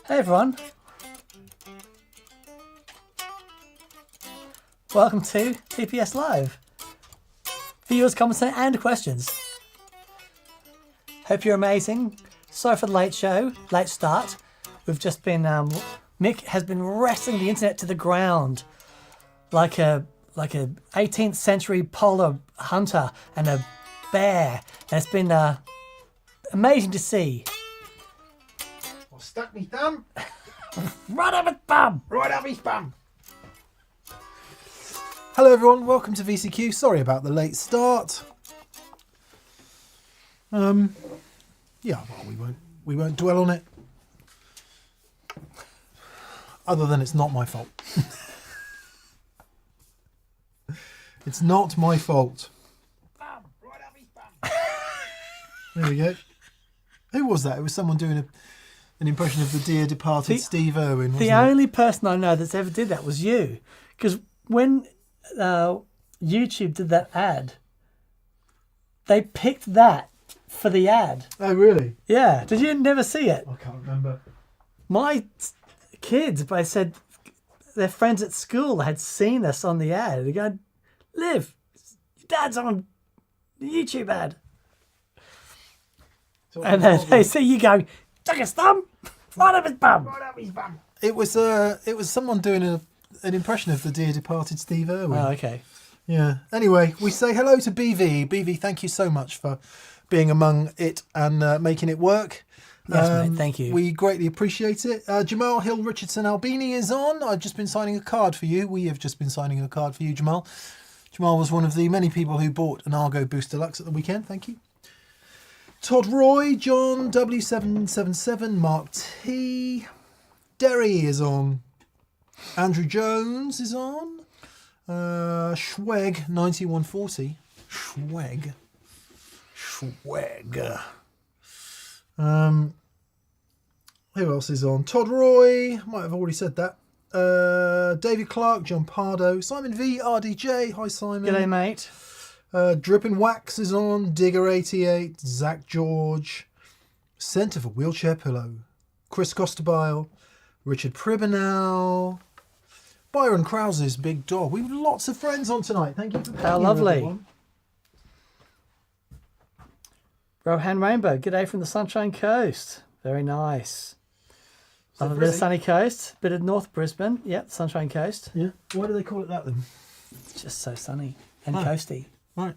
Hey everyone. Welcome to TPS Live. Viewers, comments and questions. Hope you're amazing. Sorry for the late show, late start. We've just been, Mick has been wrestling the internet to the ground like a 18th century polar hunter and a bear. And it's been amazing to see. Stuck me thumb. Right up his bum! Right up his bum. Hello everyone, welcome to VCQ. Sorry about the late start. Yeah, well we won't dwell on it. Other than it's not my fault. It's not my fault. Bum, right up his bum. There we go. Who was that? It was someone doing an impression of the dear departed Steve Irwin, wasn't The it? only person I know that's ever did that was you. Because when YouTube did that ad, they picked that for the ad. Oh, really? Yeah. Did you never see it? I can't remember. My kids, they said their friends at school had seen us on the ad. They go, Liv, your dad's on the YouTube ad. And then they see you go, took his thumb, right up his bum. Right up his bum. It was someone doing an impression of the dear departed Steve Irwin. Oh, okay. Yeah. Anyway, we say hello to BV. BV, thank you so much for being among it and making it work. Yes, mate, thank you. We greatly appreciate it. Jamal Hill Richardson Albini is on. I've just been signing a card for you. We have just been signing a card for you, Jamal. Jamal was one of the many people who bought an Argo Boost Deluxe at the weekend. Thank you. Todd Roy, John W777, Mark T. Derry is on. Andrew Jones is on. Schweg 9140. Schweg. Who else is on? Todd Roy, might have already said that. David Clark, John Pardo, Simon V, RDJ. Hi Simon. G'day, mate. Dripping Wax is on. Digger88, Zach George, Centre for Wheelchair Pillow, Chris Costabile, Richard Pribanow, Byron Krause's Big Dog. We've lots of friends on tonight. Thank you for being How here, lovely. everyone. Rohan Rainbow, g'day from the Sunshine Coast. Very nice. Love a bit of sunny coast, bit of North Brisbane. Yep, Sunshine Coast. Yeah. Why do they call it that then? It's just so sunny and Oh. coasty. Right.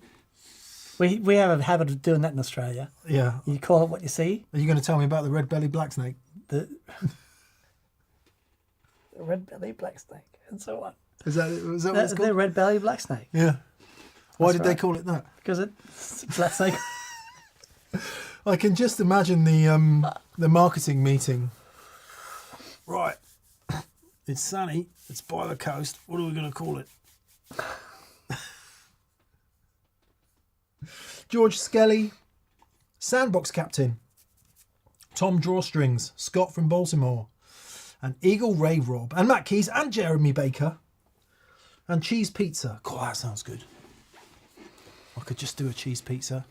We have a habit of doing that in Australia. Yeah. You call it what you see. Are you going to tell me about the red belly black snake? The red belly black snake and so on. Is that what it's The called? red belly black snake. Yeah. Why That's did they right. call it that? Because it's black snake. I can just imagine the marketing meeting. Right. It's sunny. It's by the coast. What are we going to call it? George Skelly, Sandbox Captain, Tom Drawstrings, Scott from Baltimore, and Eagle Ray Rob, and Matt Keys, and Jeremy Baker, and Cheese Pizza. God, that sounds good. I could just do a cheese pizza.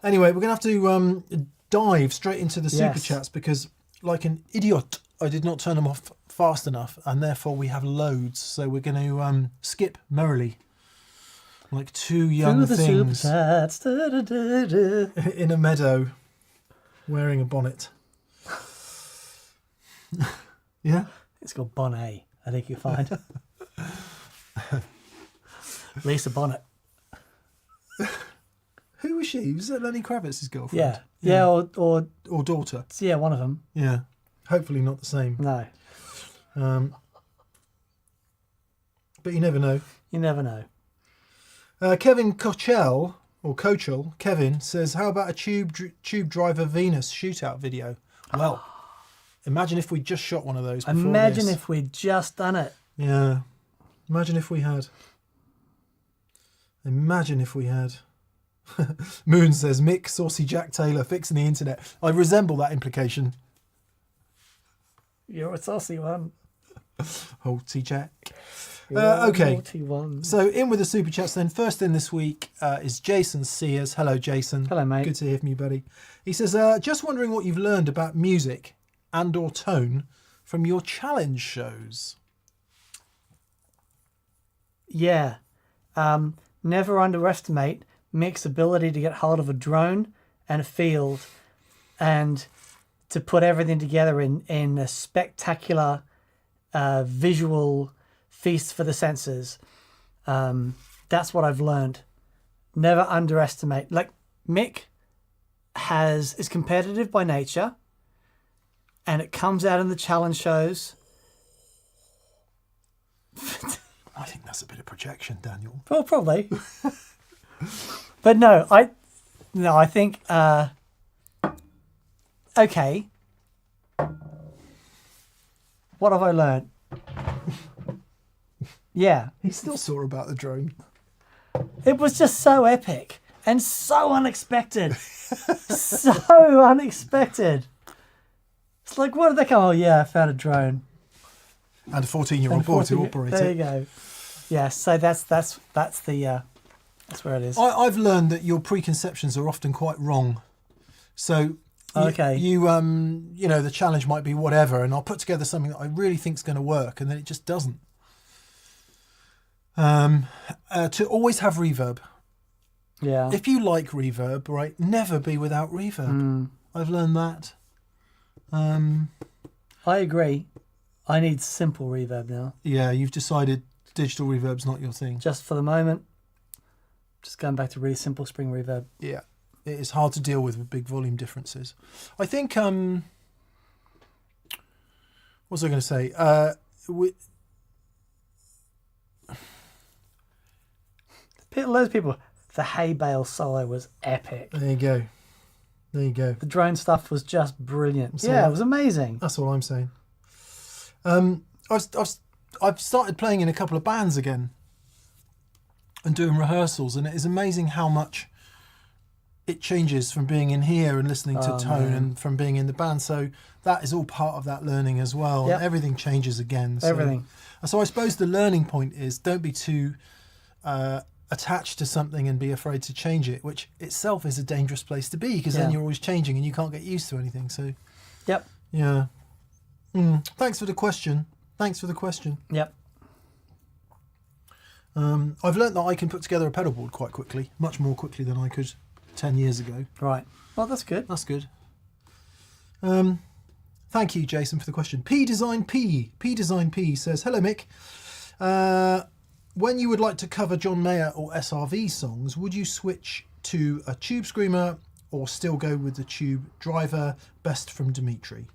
Anyway, we're going to have to dive straight into the super chats because, like an idiot, I did not turn them off fast enough, and therefore we have loads. So we're going to skip merrily, like two young Through the things super chats. Da, da, da, da. in a meadow, wearing a bonnet. Yeah, It's called Bonnet, I think you'll find. Lisa Bonnet. who was she? Was that Lenny Kravitz's girlfriend? Yeah, or or daughter? yeah, one of them. Yeah, hopefully not the same. No, But you never know. you never know. Kevin Cochell, or Cochell, Kevin, says, how about a tube driver Venus shootout video? Well, imagine if we just shot one of those before Imagine this. if we'd just done it. Yeah. Imagine if we had. Imagine if we had. Moon says, Mick, Saucy Jack Taylor, fixing the internet. I resemble that implication. You're a saucy one. Halty Jack. You're a Okay. naughty one. So in with the super chats then. First in this week is Jason Sears. Hello, Jason. Hello, mate. Good to hear from you, buddy. He says, just wondering what you've learned about music and or tone from your challenge shows? Yeah. Never underestimate Mick's ability to get hold of a drone and a field and to put everything together in a spectacular visual feast for the senses. That's what I've learned. Never underestimate. Like, Mick is competitive by nature, and it comes out in the challenge shows. I think that's a bit of projection, Daniel. Well, probably. But no, I think okay. What have I learned? Yeah. He's still sore about the drone. It was just so epic and so unexpected. So unexpected. It's like, what did they come? Oh yeah, I found a drone. And a 14-year-old boy to operate There it. you go. Yeah, so that's where it is. I've learned that your preconceptions are often quite wrong. So Okay. you know, the challenge might be whatever, and I'll put together something that I really think is going to work, and then it just doesn't. To always have reverb. Yeah. If you like reverb, right, never be without reverb. I've learned that. I agree. I need simple reverb now. Yeah, you've decided digital reverb's not your thing. Just for the moment. Just going back to really simple spring reverb. Yeah, it is hard to deal with big volume differences. I think, what was I going to say? Loads of people, the hay bale solo was epic. There you go. There you go. The drone stuff was just brilliant. So Yeah, it was amazing. That's all I'm saying. I've started playing in a couple of bands again and doing rehearsals, and it is amazing how much it changes from being in here and listening to tone and from being in the band. So that is all part of that learning as well. Yep. Everything changes again. Everything. So I suppose the learning point is don't be too attached to something and be afraid to change it, which itself is a dangerous place to be, because then you're always changing and you can't get used to anything. So Yep. yeah. Thanks for the question. Yep. I've learnt that I can put together a pedal board quite quickly, much more quickly than I could 10 years ago. Right. Well, that's good. That's good. Thank you, Jason, for the question. P Design P says, hello, Mick. When you would like to cover John Mayer or SRV songs, would you switch to a tube screamer or still go with the tube driver? Best from Dimitri.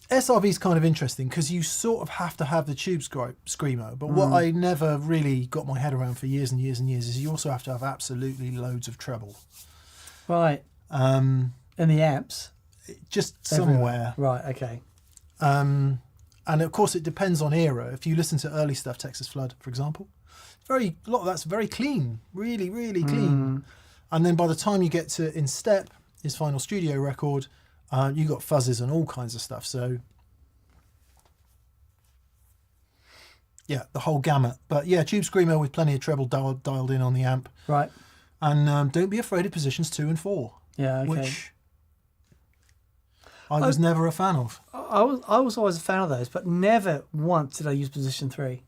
SRV is kind of interesting because you sort of have to have the tube screamer, but what I never really got my head around for years and years and years is you also have to have absolutely loads of treble. Right. In the amps? Just Everywhere. somewhere. Right, okay. And of course it depends on era. If you listen to early stuff, Texas Flood, for example, a lot of that's very clean, really, really clean. And then by the time you get to In Step, his final studio record, you got fuzzes and all kinds of stuff. So yeah, the whole gamut. But yeah, tube screamer with plenty of treble dialed in on the amp. Right. And don't be afraid of positions 2 and 4. Yeah, okay. Which I was never a fan of. I was always a fan of those, but never once did I use position 3.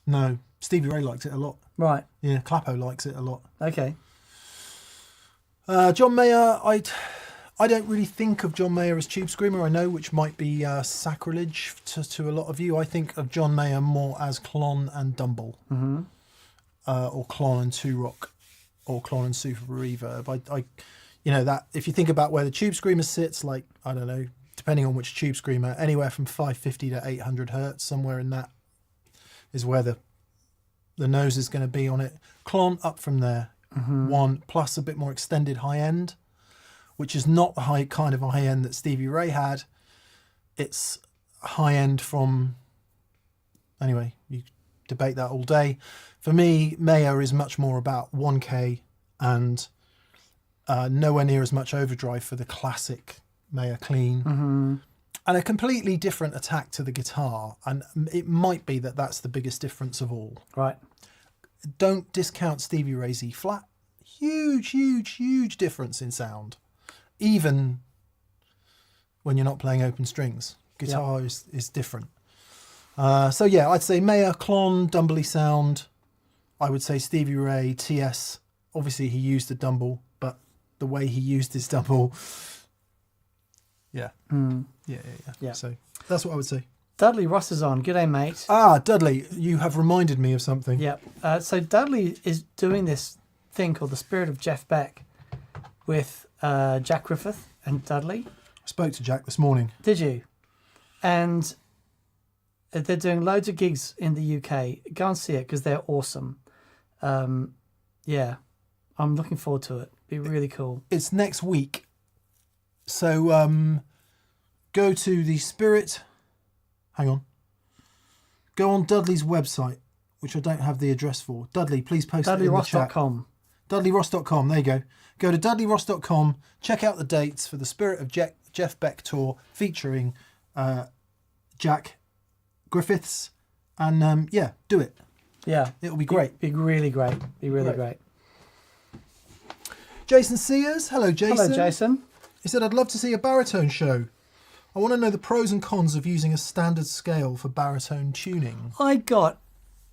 No, Stevie Ray liked it a lot. Right. Yeah, Clappo likes it a lot. Okay. John Mayer, I don't really think of John Mayer as tube screamer, I know, which might be sacrilege to a lot of you. I think of John Mayer more as Klon and Dumble, or Klon and Two Rock, or Klon and Super Reverb. You know, that if you think about where the tube screamer sits, like, I don't know, depending on which tube screamer, anywhere from 550 to 800 hertz, somewhere in that is where the nose is going to be on it. Klon up from there, 1 plus a bit more extended high end, which is not the high kind of high end that Stevie Ray had. It's high end from, anyway, you debate that all day. For me, Mayer is much more about 1K and nowhere near as much overdrive for the classic Mayer clean. And a completely different attack to the guitar. And it might be that that's the biggest difference of all. Right. Don't discount Stevie Ray's E flat. Huge, huge, huge difference in sound. Even when you're not playing open strings. Guitar is different. So yeah, I'd say Mayer, Klon, Dumbley Sound. I would say Stevie Ray, TS. Obviously he used a Dumble, but the way he used his Dumble, yeah. So that's what I would say. Dudley Ross is on. G'day, mate. Ah, Dudley, you have reminded me of something. Yep. So Dudley is doing this thing called The Spirit of Jeff Beck with Jack Griffith and Dudley. I spoke to Jack this morning. Did you? And they're doing loads of gigs in the UK. Go and see it because they're awesome. Yeah, I'm looking forward to it. Be really cool. It's next week. So go to the Spirit... Hang on. Go on Dudley's website, which I don't have the address for. Dudley, please post it in the chat. DudleyRoss.com. DudleyRoss.com, there you go. Go to DudleyRoss.com, check out the dates for the Spirit of Jeff Beck tour featuring Jack Griffiths. And yeah, do it. Yeah. It'll be great. Be really great. Be really great. Jason Sears. Hello, Jason. Hello, Jason. He said, I'd love to see a baritone show. I want to know the pros and cons of using a standard scale for baritone tuning. I got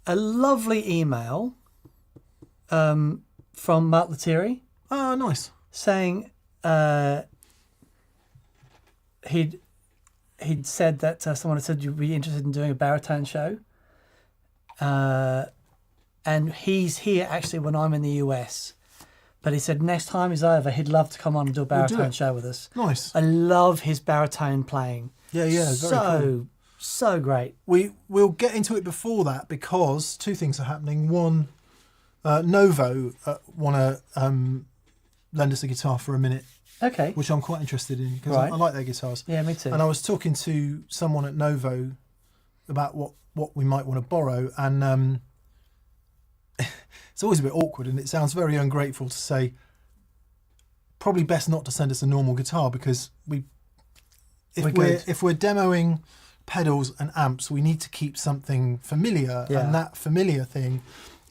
a lovely email from Mark Lettieri. Ah, nice. Saying he'd said that someone had said you'd be interested in doing a baritone show. And he's here actually when I'm in the US. But he said next time he's over, he'd love to come on and do a baritone show with us. Nice. I love his baritone playing. Yeah, very cool. So great. We'll get into it before that because two things are happening. One, Novo want to lend us a guitar for a minute. Okay. Which I'm quite interested in because I like their guitars. Yeah, me too. And I was talking to someone at Novo about what we might want to borrow, and it's always a bit awkward, and it sounds very ungrateful to say probably best not to send us a normal guitar because if we're demoing pedals and amps, we need to keep something familiar, and that familiar thing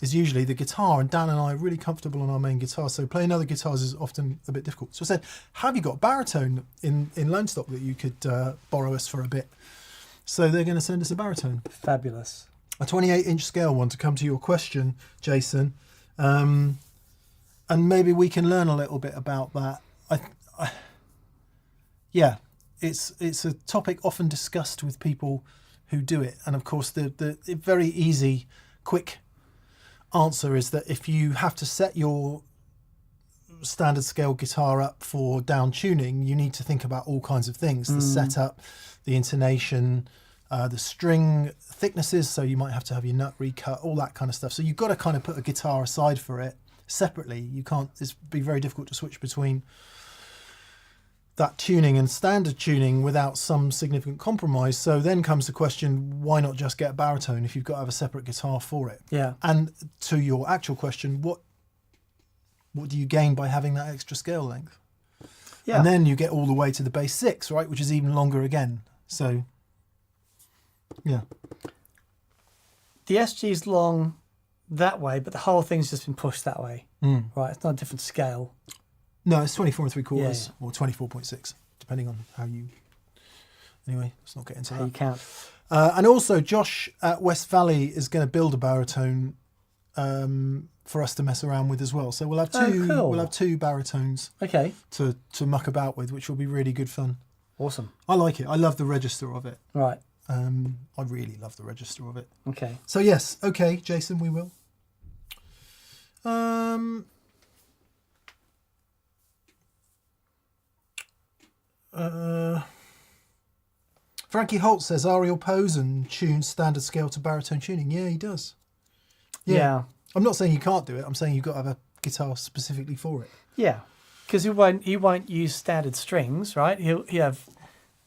is usually the guitar, and Dan and I are really comfortable on our main guitar, so playing other guitars is often a bit difficult. So I said, have you got baritone in loan stock that you could borrow us for a bit? So they're going to send us a baritone. Fabulous. A 28-inch scale one, to come to your question, Jason. And maybe we can learn a little bit about that. Yeah, it's a topic often discussed with people who do it. And of course, the very easy, quick answer is that if you have to set your standard scale guitar up for down tuning, you need to think about all kinds of things. The setup, the intonation, the string thicknesses, so you might have to have your nut recut, all that kind of stuff. So you've got to kind of put a guitar aside for it separately. You can't, it'd be very difficult to switch between that tuning and standard tuning without some significant compromise. So then comes the question, why not just get a baritone if you've got to have a separate guitar for it? Yeah. And to your actual question, what do you gain by having that extra scale length? Yeah. And then you get all the way to the bass 6, right, which is even longer again. So yeah. The SG's long that way, but the whole thing's just been pushed that way. Right, it's not a different scale. No, it's 24 3/4 or 24.6, depending on how you... Anyway, let's not get into that. You count. And also, Josh at West Valley is going to build a baritone for us to mess around with as well. So we'll have two. Cool. We'll have two baritones. Okay. To muck about with, which will be really good fun. Awesome. I like it. I love the register of it. Right. I really love the register of it. Okay. So yes, okay, Jason, we will. Frankie Holt says Ariel Posen tunes standard scale to baritone tuning. Yeah, he does. Yeah. I'm not saying you can't do it. I'm saying you've got to have a guitar specifically for it. Yeah, because he won't use standard strings, right? He'll have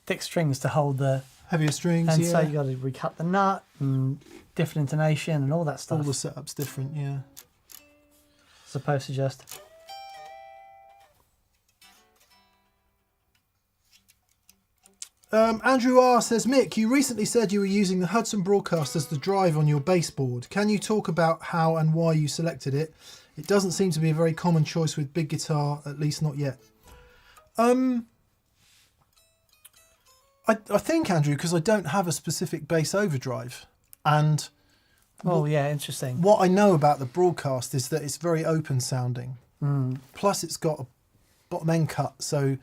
thick strings to hold the heavier strings, and so you got to recut the nut and different intonation and all that stuff. All the setup's different, yeah. As opposed to just. Andrew R says, Mick, you recently said you were using the Hudson Broadcast as the drive on your baseboard. Can you talk about how and why you selected it? It doesn't seem to be a very common choice with big guitar, at least not yet. I think, Andrew, because I don't have a specific bass overdrive, and Oh, yeah, interesting. what I know about the broadcast is that it's very open sounding. Plus, it's got a bottom end cut, so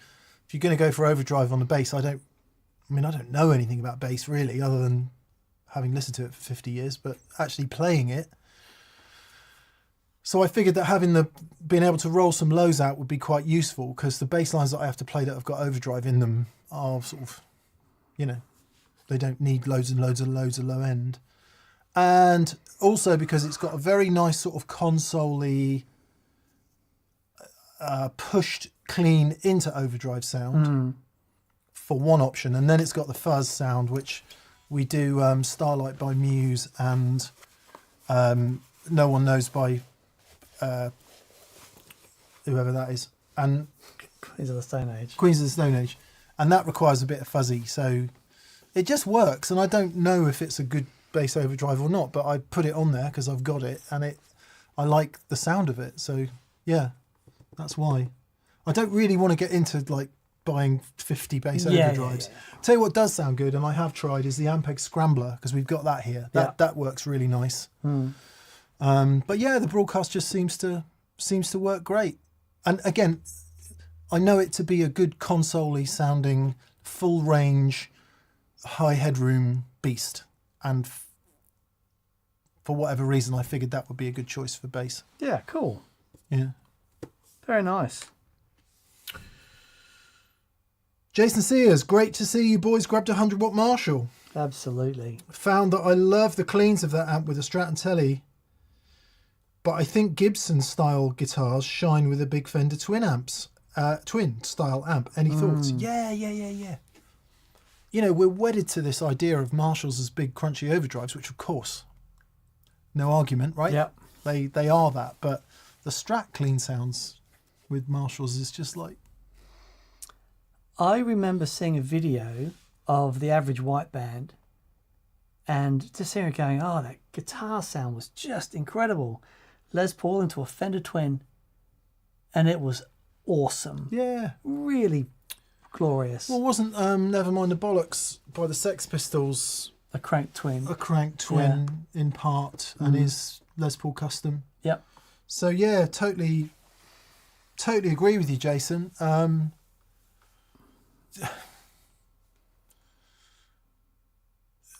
if you're going to go for overdrive on the bass, I don't know anything about bass really, other than having listened to it for 50 years, but actually playing it. So I figured that being able to roll some lows out would be quite useful, because the bass lines that I have to play that have got overdrive in them are sort of, they don't need loads and loads and loads of low end. And also because it's got a very nice sort of console-y, pushed clean into overdrive sound for one option. And then it's got the fuzz sound, which we do Starlight by Muse and No One Knows by whoever that is. And Queens of the Stone Age. Queens of the Stone Age. And that requires a bit of fuzzy. So it just works. And I don't know if it's a good bass overdrive or not, but I put it on there because I've got it, and I like the sound of it. So yeah, that's why. I don't really want to get into like buying 50 bass overdrives. Tell you what does sound good, and I have tried, is the Ampeg Scrambler, because we've got that here. That works really nice. But yeah, the broadcast just seems to work great. And again, I know it to be a good console-y sounding, full range, high headroom beast, and for whatever reason I figured that would be a good choice for bass. Yeah, cool. Yeah. Very nice. Jason Sears, great to see you boys grabbed a 100-watt Marshall. Absolutely. Found that I love the cleans of that amp with a Strat and Telly, but I think Gibson style guitars shine with a big Fender twin style amp. Any thoughts? Yeah. We're wedded to this idea of Marshalls as big crunchy overdrives, which of course, no argument, right? Yep. They are that, but the Strat clean sounds with Marshalls is just like... I remember seeing a video of the Average White Band and just hearing it going, oh, that guitar sound was just incredible. Les Paul into a Fender Twin, and it was awesome. Yeah. Really glorious. Well, wasn't Nevermind the Bollocks by the Sex Pistols a crank twin? A crank twin in part, and is Les Paul custom. Yep. So yeah, totally agree with you, Jason.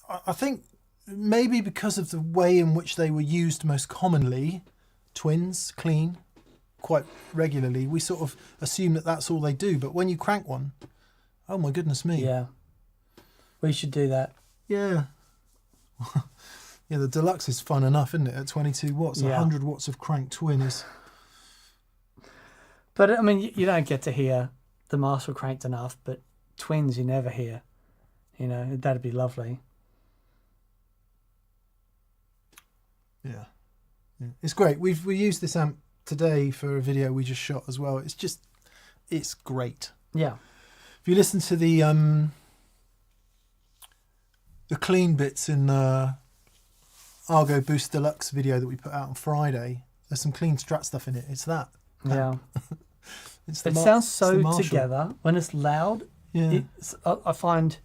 I think maybe because of the way in which they were used most commonly, twins, clean, quite regularly, we sort of assume that that's all they do. But when you crank one, oh my goodness me. Yeah. We should do that. Yeah. Yeah, the Deluxe is fun enough, isn't it? At 22 watts, 100 watts of crank twin is... But, I mean, you don't get to hear the Marshall cranked enough, but twins you never hear. That'd be lovely. Yeah. It's great. We used this amp today for a video we just shot as well. It's great. Yeah. If you listen to the clean bits in the Argo Boost Deluxe video that we put out on Friday, there's some clean Strat stuff in it. It's that. Yeah. It sounds so together when it's loud. Yeah. I find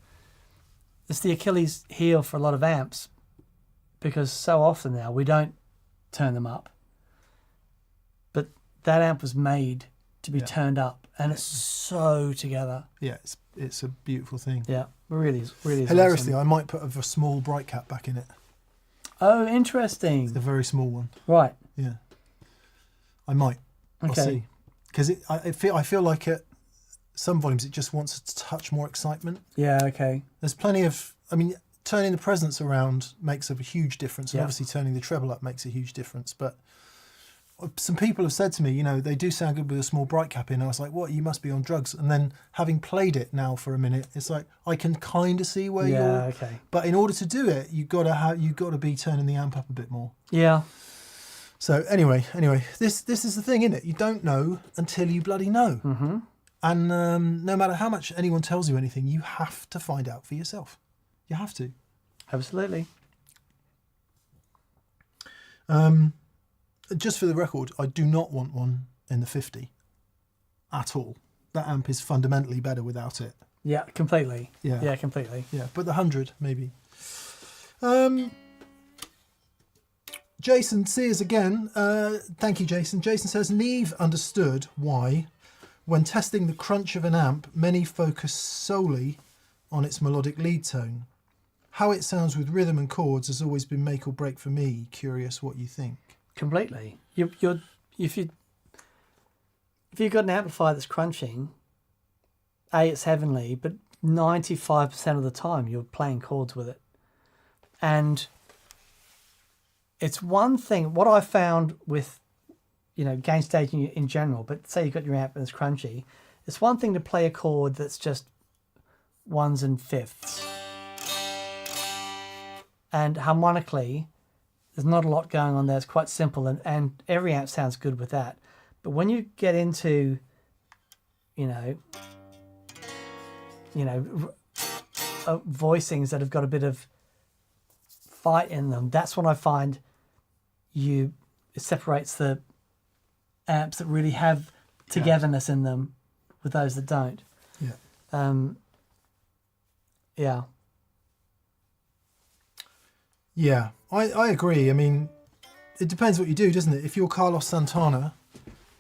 it's the Achilles heel for a lot of amps, because so often now we don't turn them up. But that amp was made to be turned up, and it's so together. Yeah, it's a beautiful thing. Yeah, really is Hilariously, awesome. I might put a small bright cap back in it. Oh, interesting. The very small one. Right. Yeah. I might. I'll see. Because I feel like at some volumes it just wants a touch more excitement. Yeah, okay. There's plenty of... I mean, turning the presence around makes a huge difference. And obviously turning the treble up makes a huge difference. But some people have said to me, they do sound good with a small bright cap in. I was like, what? You must be on drugs. And then having played it now for a minute, it's like, I can kind of see where you're... Yeah, okay. But in order to do it, you've got to be turning the amp up a bit more. Yeah. So anyway, this is the thing, isn't it? You don't know until you bloody know. Mm-hmm. And no matter how much anyone tells you anything, you have to find out for yourself. You have to. Absolutely. Just for the record, I do not want one in the 50 at all. That amp is fundamentally better without it. Yeah, completely. Yeah. Yeah, completely. Yeah, but the 100 maybe. Jason Sears again. Thank you, Jason. Jason says Neve understood why, when testing the crunch of an amp, many focus solely on its melodic lead tone. How it sounds with rhythm and chords has always been make or break for me. Curious what you think. Completely. If you've got an amplifier that's crunching, it's heavenly, but 95% of the time you're playing chords with it. And it's one thing, what I found with, gain staging in general, but say you've got your amp and it's crunchy, it's one thing to play a chord that's just ones and fifths. And harmonically, there's not a lot going on there. It's quite simple, and every amp sounds good with that. But when you get into, voicings that have got a bit of fight in them, that's when I find it separates the amps that really have togetherness in them with those that don't. Yeah. Yeah. Yeah, I agree. I mean, it depends what you do, doesn't it? If you're Carlos Santana,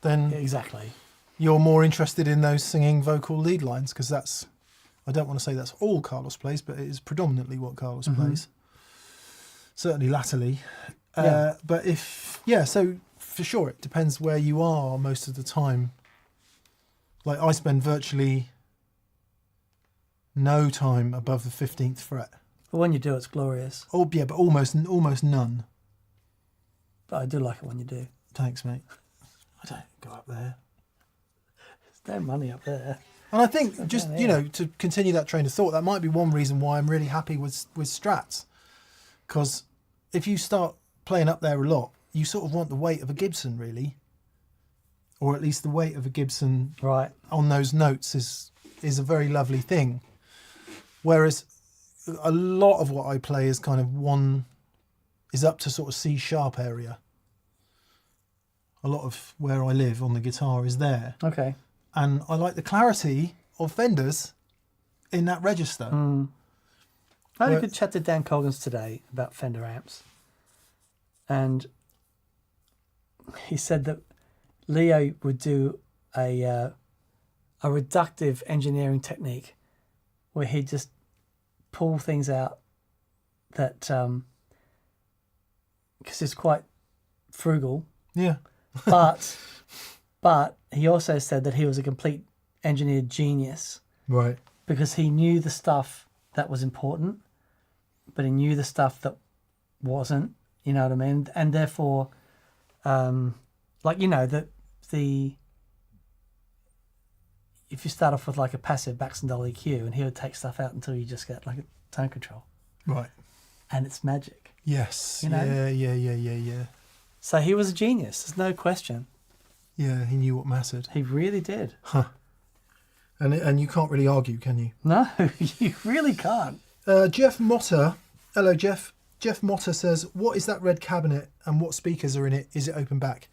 then Exactly. you're more interested in those singing vocal lead lines, because I don't want to say that's all Carlos plays, but it is predominantly what Carlos plays. Certainly latterly. Yeah. But so for sure, it depends where you are most of the time. Like, I spend virtually no time above the 15th fret. But when you do, it's glorious. Oh, yeah, but almost none. But I do like it when you do. Thanks, mate. I don't go up there. There's no money up there. And I think just, yeah. to continue that train of thought, that might be one reason why I'm really happy with Strats. Because if you start playing up there a lot, you sort of want the weight of a Gibson, really. Or at least the weight of a Gibson Right. on those notes is a very lovely thing. Whereas a lot of what I play is kind of is up to sort of C sharp area. A lot of where I live on the guitar is there. Okay. And I like the clarity of Fenders in that register. I had a good chat to Dan Coggins today about Fender amps. And he said that Leo would do a reductive engineering technique where he'd just pull things out that, because he's quite frugal. Yeah. But he also said that he was a complete engineered genius. Right. Because he knew the stuff that was important, but he knew the stuff that wasn't, you know what I mean? And therefore, if you start off with like a passive Baxendale EQ, and he would take stuff out until you just get like a tone control. Right. And it's magic. Yes. You know? Yeah. So he was a genius, there's no question. Yeah, he knew what mattered. He really did. Huh. And you can't really argue, can you? No, you really can't. Jeff Motter. Hello, Jeff. Jeff Motter says, what is that red cabinet and what speakers are in it? Is it open back?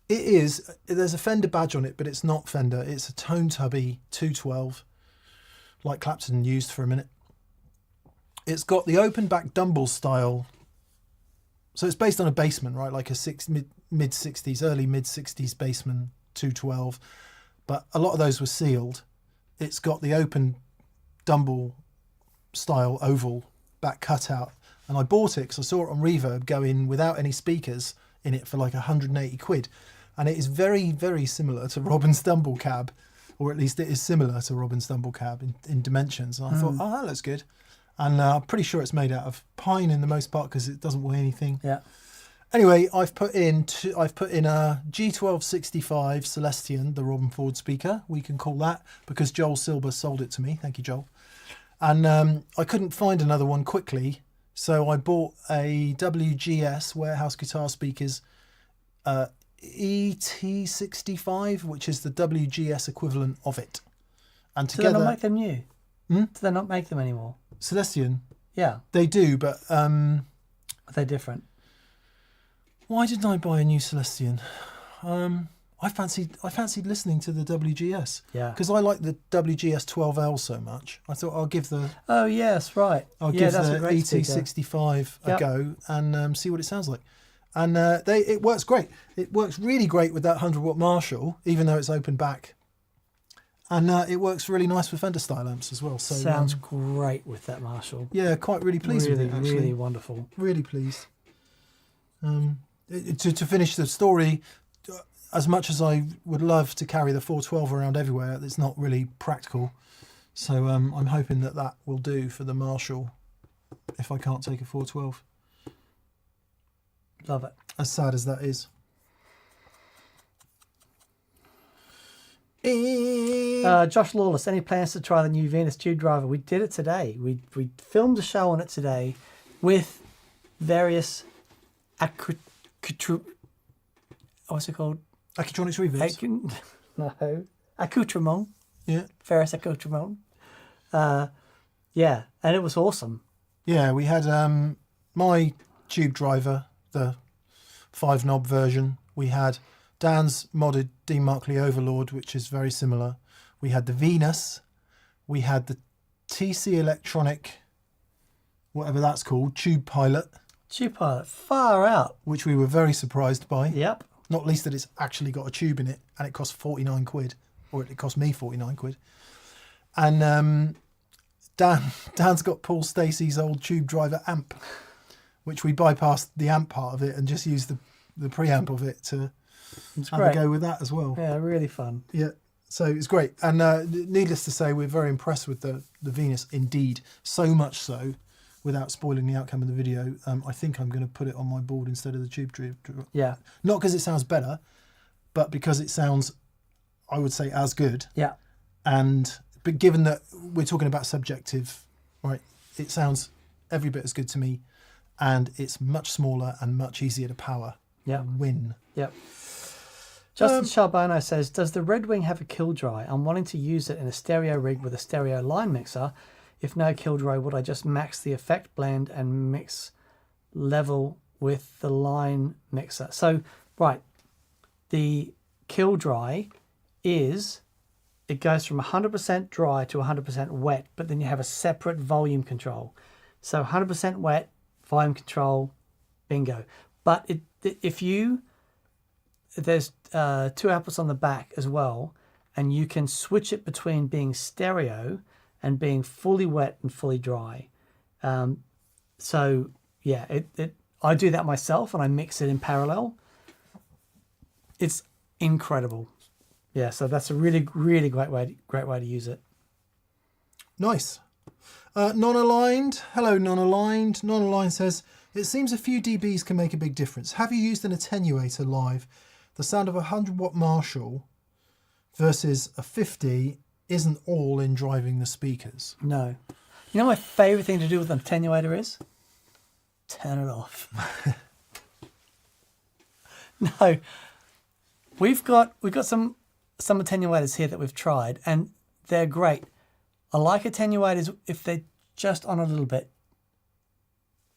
It is. There's a Fender badge on it, but it's not Fender. It's a Tone Tubby 212, like Clapton used for a minute. It's got the open back Dumble style. So it's based on a Bassman, right? Like a mid-60s, early mid-60s Bassman 212. But a lot of those were sealed. It's got the open Dumble style oval back cutout. And I bought it because I saw it on Reverb go in without any speakers in it for like 180 quid. And it is very, very similar to Robin's Dumble cab, or at least it is similar to Robin's Dumble cab in dimensions. And I thought, oh, that looks good. And I'm pretty sure it's made out of pine in the most part because it doesn't weigh anything. Yeah. Anyway, I've put in a G1265 Celestion, the Robin Ford speaker. We can call that because Joel Silber sold it to me. Thank you, Joel. And I couldn't find another one quickly, so I bought a WGS Warehouse Guitar Speakers ET65, which is the WGS equivalent of it. And together, Do they not make them new? Do they not make them anymore? Celestion, Yeah. they do, but Are they different? why didn't I buy a new Celestion? I fancied listening to the WGS. Yeah. Because I like the WGS 12L so much. I thought I'll give the Oh yes, right. I'll Yeah, give that's a the great speaker. ET65 a Yep. go and see what it sounds like. And it works great. It works really great with that 100-watt Marshall, even though it's open back. And it works really nice with Fender style amps as well. So Sounds great with that Marshall. yeah, quite really pleased Really, with it, actually. really wonderful. Really pleased. To finish the story, as much as I would love to carry the 412 around everywhere, it's not really practical. So I'm hoping that will do for the Marshall if I can't take a 412. Love it. As sad as that is. Josh Lawless, any plans to try the new Venus tube driver? We did it today. We filmed a show on it today with various what's it called? Accutronics reverbs. No. Accoutrement. Yeah. Various accoutrement. Yeah, and it was awesome. Yeah, we had my tube driver, the 5-knob version. We had Dan's modded Dean Markley Overlord, which is very similar. We had the Venus. We had the TC Electronic, whatever that's called, Tube Pilot. Tube Pilot, far out. Which we were very surprised by. Yep. Not least that it's actually got a tube in it and it cost 49 quid. Or it cost me 49 quid. And Dan's got Paul Stacey's old tube driver amp, which we bypassed the amp part of it and just used the preamp of it to have a go with that as well. Yeah, really fun. Yeah, so it's great. And needless to say, we're very impressed with the Venus indeed. So much so, without spoiling the outcome of the video, I think I'm going to put it on my board instead of the tube driver. Yeah. Not because it sounds better, but because it sounds, I would say, as good. Yeah. But given that we're talking about subjective, right, it sounds every bit as good to me, and it's much smaller and much easier to power. Yeah. Win. Yep. Justin Charbonneau says, does the Red Wing have a kill dry? I'm wanting to use it in a stereo rig with a stereo line mixer. If no kill dry, would I just max the effect blend and mix level with the line mixer? So, right, the kill dry is, it goes from 100% dry to 100% wet, but then you have a separate volume control. So 100% wet, volume control, bingo. But there's 2 outputs on the back as well, and you can switch it between being stereo and being fully wet and fully dry. So yeah, I do that myself and I mix it in parallel. It's incredible. Yeah, so that's a really, really great way to use it. Nice. Non-aligned. Hello, non-aligned. Non-aligned says, it seems a few dBs can make a big difference. Have you used an attenuator live? The sound of a 100-watt Marshall versus a 50 isn't all in driving the speakers. No. You know my favourite thing to do with an attenuator is? Turn it off. No. We've got some attenuators here that we've tried, and they're great. I like attenuators if they're just on a little bit.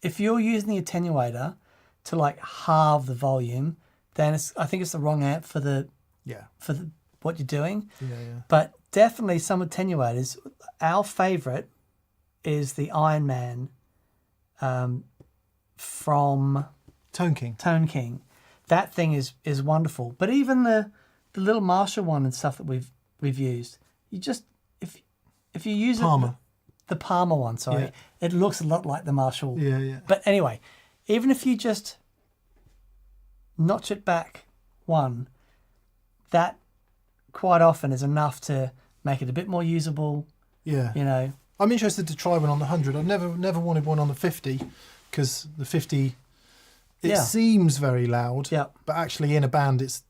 If you're using the attenuator to like halve the volume, then I think it's the wrong amp for what you're doing. Yeah, yeah. But definitely some attenuators. Our favourite is the Iron Man from Tone King. That thing is wonderful. But even the little Marshall one and stuff that we've used, you just if you use the Palmer one, sorry, yeah. It looks a lot like the Marshall. Yeah, yeah. But anyway, even if you just notch it back one, that quite often is enough to make it a bit more usable. Yeah. You know. I'm interested to try one on the 100. I've never wanted one on the 50 because the 50 seems very loud. Yeah. But actually in a band it's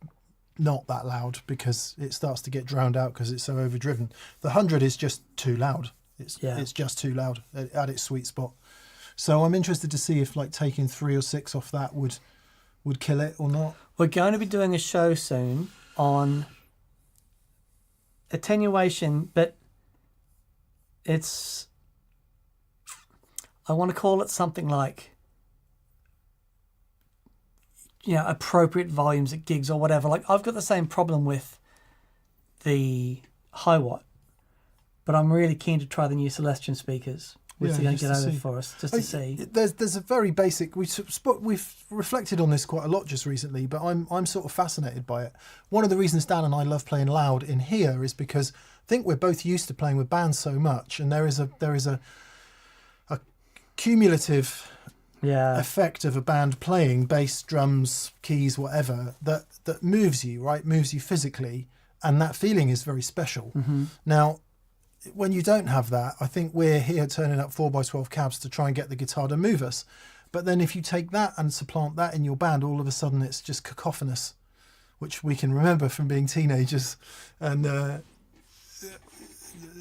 not that loud because it starts to get drowned out because it's so overdriven. The 100 is just too loud. It's just too loud at its sweet spot. So I'm interested to see if like taking 3 or 6 off that would kill it or not. We're going to be doing a show soon on attenuation, but I want to call it something like appropriate volumes at gigs or whatever. Like I've got the same problem with the high watt, but I'm really keen to try the new Celestion speakers, which they're going to get over for us, just to see. There's a very basic. We've reflected on this quite a lot just recently, but I'm sort of fascinated by it. One of the reasons Dan and I love playing loud in here is because I think we're both used to playing with bands so much, and there is a cumulative effect of a band playing bass, drums, keys, whatever that moves you, right? Moves you physically, and that feeling is very special. Now, when you don't have that, I think we're here turning up 4x12 cabs to try and get the guitar to move us. But then if you take that and supplant that in your band, all of a sudden it's just cacophonous, which we can remember from being teenagers. And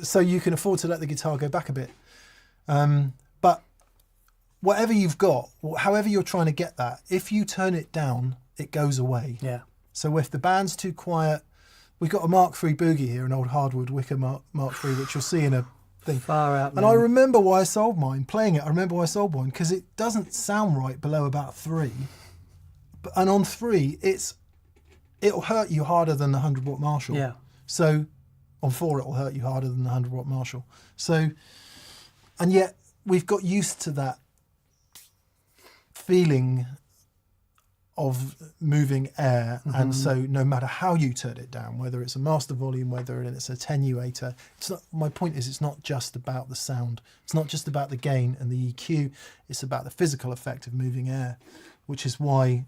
so you can afford to let the guitar go back a bit. But whatever you've got, however you're trying to get that, if you turn it down, it goes away. Yeah. So if the band's too quiet, we've got a Mark III Boogie here, an old hardwood wicker Mark III, which you'll see in a thing. Far out, man. And I remember why I sold mine, playing it. I remember why I sold mine, because it doesn't sound right below about 3. And on 3, it'll hurt you harder than the 100 watt Marshall. Yeah. So on 4, it'll hurt you harder than the 100 watt Marshall. So, and yet we've got used to that feeling of moving air, and so no matter how you turn it down, whether it's a master volume, whether it's an attenuator, it's not. My point is, it's not just about the sound. It's not just about the gain and the EQ. It's about the physical effect of moving air, which is why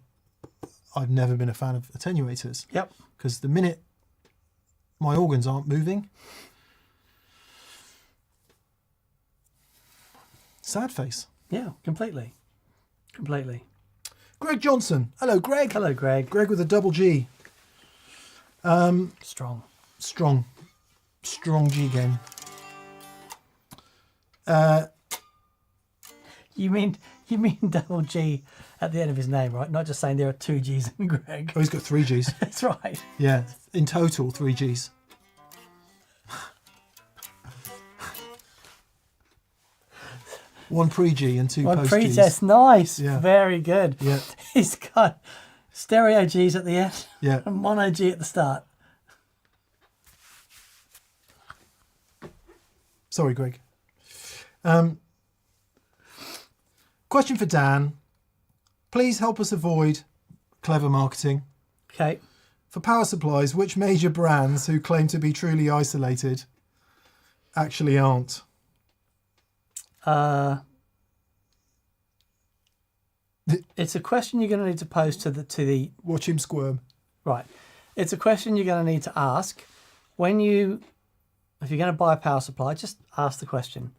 I've never been a fan of attenuators. Yep. Because the minute my organs aren't moving, sad face. Yeah, completely. Greg Johnson. Hello, Greg. Hello, Greg. Greg with a double G. Strong G game. You mean double G at the end of his name, right? Not just saying there are 2 G's in Greg. Oh, he's got 3 G's. That's right. Yeah, in total 3 G's. One pre-G and 2 post-Gs. That's nice. Yeah. Very good. Yeah. He's got stereo G's at the end. Yeah. And mono G at the start. Sorry, Greg. Question for Dan. Please help us avoid clever marketing. Okay. For power supplies, which major brands who claim to be truly isolated actually aren't? It's a question you're going to need to pose to the Watch him squirm. right. It's a question you're going to need to ask if you're going to buy a power supply. Just ask the question: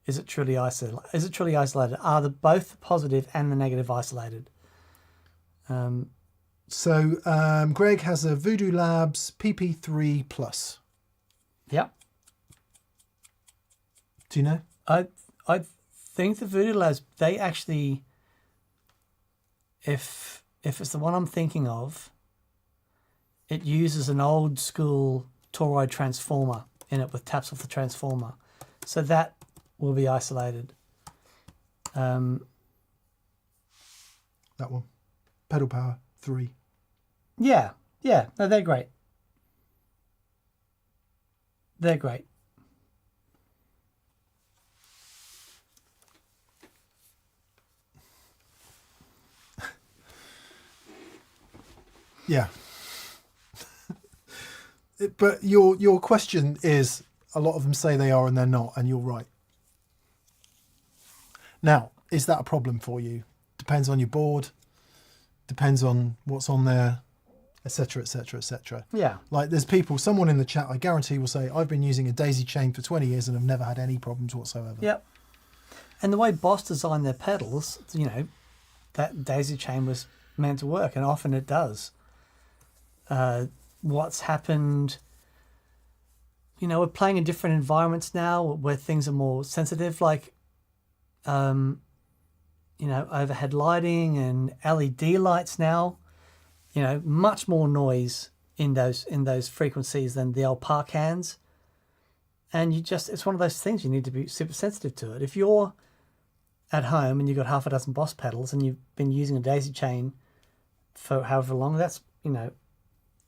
Is it truly isolated? Is it truly isolated? Are both the positive and the negative isolated? So Greg has a Voodoo Labs PP3 Plus. Yep. Do you know? I think the Voodoo Labs, they actually, if it's the one I'm thinking of, it uses an old school toroid transformer in it with taps off the transformer, so that will be isolated. That one, Pedal Power 3. Yeah. No, they're great. They're great. Yeah. But your question is, a lot of them say they are and they're not, and you're right. Now, is that a problem for you? Depends on your board, depends on what's on there, etc., etc., etc. Yeah. Like there's someone in the chat, I guarantee will say, I've been using a daisy chain for 20 years and have never had any problems whatsoever. Yep. And the way Boss designed their pedals, that daisy chain was meant to work, and often it does. What's happened, we're playing in different environments now where things are more sensitive, like overhead lighting and LED lights now, much more noise in those frequencies than the old park hands. And it's one of those things, you need to be super sensitive to it. If you're at home and you've got half a dozen Boss pedals and you've been using a daisy chain for however long, that's,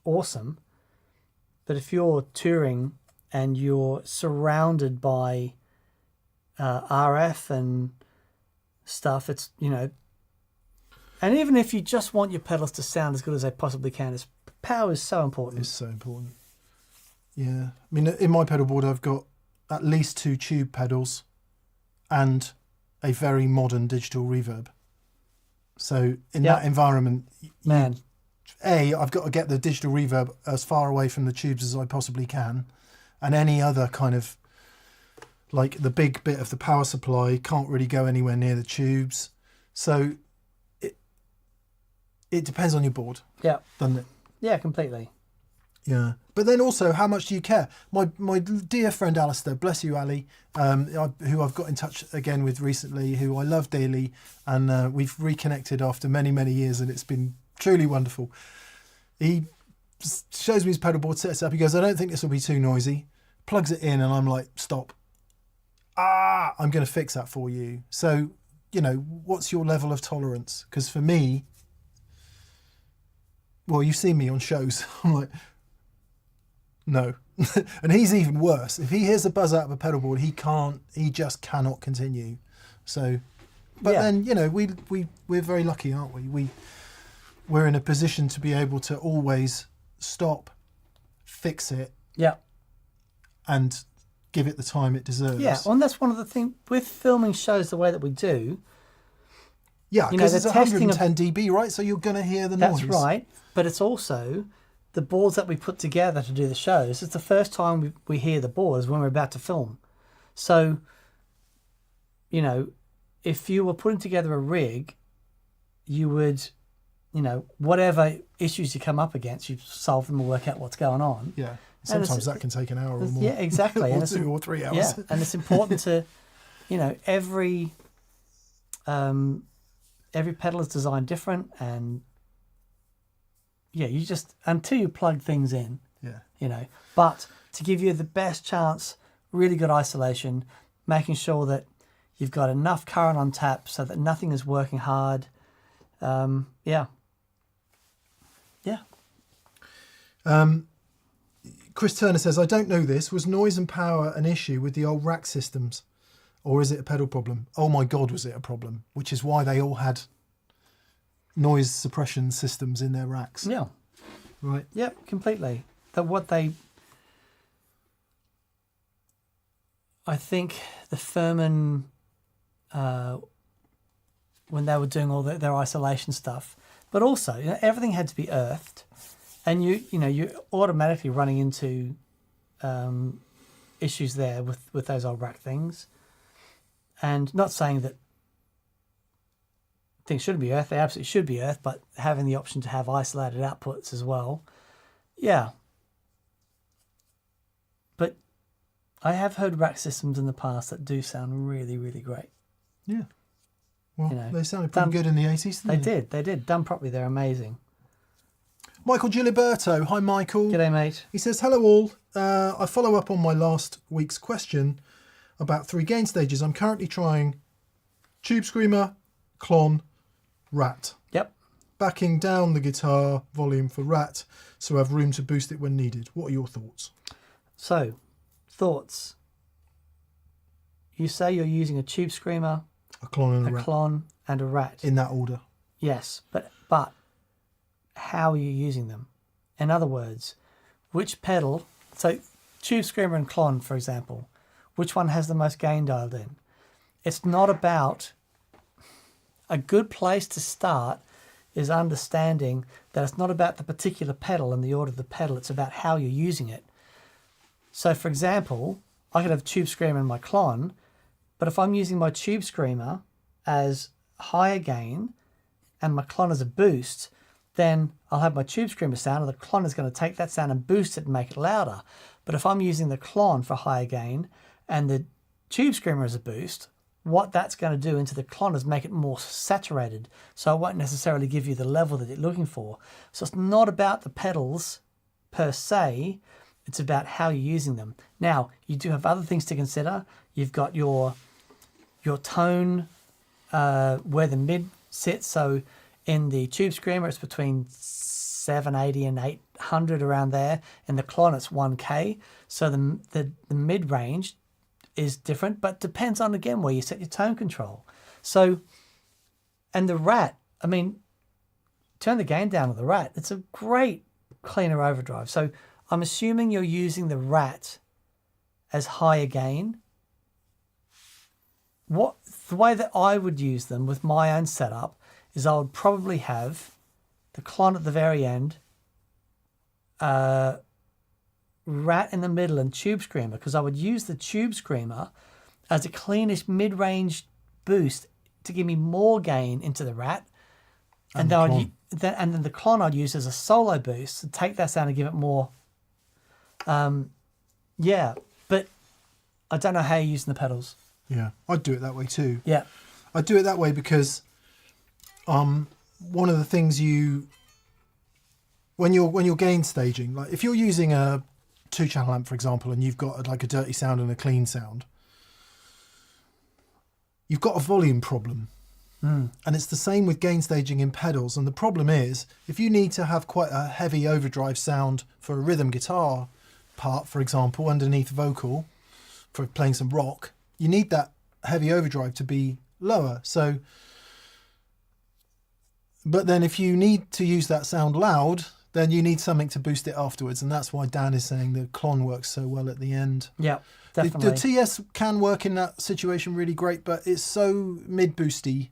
awesome. But if you're touring and you're surrounded by RF and stuff, it's, and even if you just want your pedals to sound as good as they possibly can, power is so important. It's so important. Yeah. I mean, in my pedal board, I've got at least 2 tube pedals and a very modern digital reverb. So in that environment, man, I've got to get the digital reverb as far away from the tubes as I possibly can. And any other kind of, like the big bit of the power supply can't really go anywhere near the tubes. So it depends on your board. Yeah. Doesn't it? Yeah, completely. Yeah. But then also, how much do you care? My dear friend Alistair, bless you, Ali, who I've got in touch again with recently, who I love dearly, and we've reconnected after many, many years, and it's been truly wonderful. He shows me his pedal board, sets it up. He goes, I don't think this will be too noisy. Plugs it in, and I'm like, stop. I'm going to fix that for you. So, what's your level of tolerance? Because for me, well, you've seen me on shows. I'm like, no. And he's even worse. If he hears a buzz out of a pedal board, he just cannot continue. So, but then, we're very lucky, aren't we? We're in a position to be able to always stop, fix it, and give it the time it deserves. Yeah, and that's one of the things with filming shows the way that we do. Yeah, because it's 110 dB, right? So you're going to hear the noise. That's right. But it's also the boards that we put together to do the shows. It's the first time we hear the boards when we're about to film. So, if you were putting together a rig, you would, whatever issues you come up against, you solve them and work out what's going on. Yeah. Sometimes that can take an hour or more. Yeah, exactly. Or 2 or 3 hours. Yeah, and it's important to, every pedal is designed different, and you just, until you plug things in, but to give you the best chance, really good isolation, making sure that you've got enough current on tap so that nothing is working hard. Chris Turner says, I don't know this. Was noise and power an issue with the old rack systems? Or is it a pedal problem? Oh my God, was it a problem? Which is why they all had noise suppression systems in their racks. Yeah. Right. Yep, completely. I think the Furman, when they were doing all their isolation stuff, but also, everything had to be earthed. And you're automatically running into issues there with those old rack things. And not saying that things shouldn't be earthed, they absolutely should be earthed, but having the option to have isolated outputs as well. Yeah. But I have heard rack systems in the past that do sound really, really great. Yeah. Well, they sounded pretty good in the 80s, didn't they? They did. Done properly, they're amazing. Michael Giliberto. Hi, Michael. G'day, mate. He says, hello all. I follow up on my last week's question about 3 gain stages. I'm currently trying Tube Screamer, Clon, Rat. Yep. Backing down the guitar volume for Rat so I have room to boost it when needed. What are your thoughts? So, thoughts. You say you're using a Tube Screamer, A Clon and a Rat. Clon, and a Rat. In that order. Yes, but how are you using them? In other words, which pedal, so Tube Screamer and Clon, for example, which one has the most gain dialed in? It's not about, a good place to start is understanding that it's not about the particular pedal and the order of the pedal, it's about how you're using it. So for example, I could have Tube Screamer and my Clon, but if I'm using my Tube Screamer as higher gain and my Clon as a boost, then I'll have my Tube Screamer sound and the Clon is going to take that sound and boost it and make it louder. But if I'm using the Clon for higher gain and the Tube Screamer as a boost, what that's going to do into the Clon is make it more saturated. So it won't necessarily give you the level that you're looking for. So it's not about the pedals per se, it's about how you're using them. Now, you do have other things to consider. You've got your tone, where the mid sits. So In the Tube Screamer, it's between 780 and 800 around there. In the Klon, it's 1K. So the mid-range is different, but depends on, again, where you set your tone control. So, and the Rat, I mean, turn the gain down with the Rat. It's a great cleaner overdrive. So I'm assuming you're using the Rat as higher gain. The way that I would use them with my own setup is I would probably have the Klon at the very end, Rat in the middle, and Tube Screamer, because I would use the Tube Screamer as a cleanish mid-range boost to give me more gain into the Rat, and then the Klon I'd use as a solo boost to take that sound and give it more. Yeah, but I don't know how you're using the pedals. Yeah, I'd do it that way too. Yeah, I'd do it that way because one of the things when you're gain staging, like if you're using a 2-channel amp, for example, and you've got like a dirty sound and a clean sound, you've got a volume problem. And it's the same with gain staging in pedals. And the problem is, if you need to have quite a heavy overdrive sound for a rhythm guitar part, for example, underneath vocal for playing some rock, you need that heavy overdrive to be lower. So, but then if you need to use that sound loud, then you need something to boost it afterwards. And that's why Dan is saying the Klon works so well at the end. Yeah, definitely. The TS can work in that situation really great, but it's so mid-boosty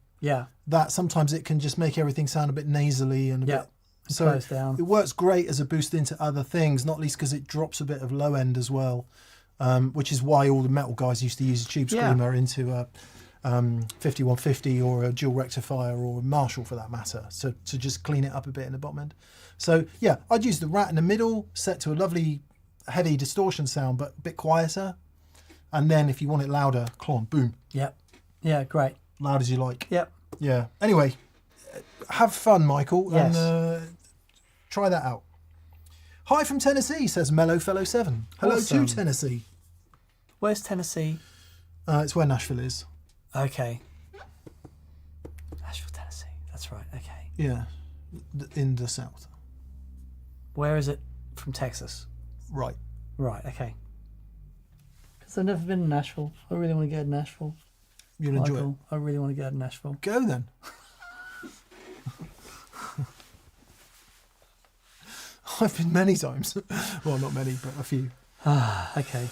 that sometimes it can just make everything sound a bit nasally and a bit... So down. It works great as a boost into other things, not least because it drops a bit of low end as well, which is why all the metal guys used to use a Tube Screamer into a 5150 or a dual rectifier or a Marshall for that matter, so to just clean it up a bit in the bottom end. So yeah, I'd use the Rat in the middle, set to a lovely heavy distortion sound, but a bit quieter. And then if you want it louder, Klon, boom. Yep. Yeah, great. Loud as you like. Yep. Yeah. Anyway, have fun, Michael, Yes. and try that out. Hi from Tennessee, says Mellow Fellow 7. Hello Awesome. to Tennessee. Where's Tennessee? It's where Nashville is. Okay. Nashville, Tennessee. That's right. Okay. Yeah, in the south. Where is it from Texas? Right. Right. Okay. Because I've never been to Nashville. I really want to go to Nashville. You'll enjoy it. I really want to go to Nashville. Go then. I've been many times. Well, not many, but a few. Ah, okay.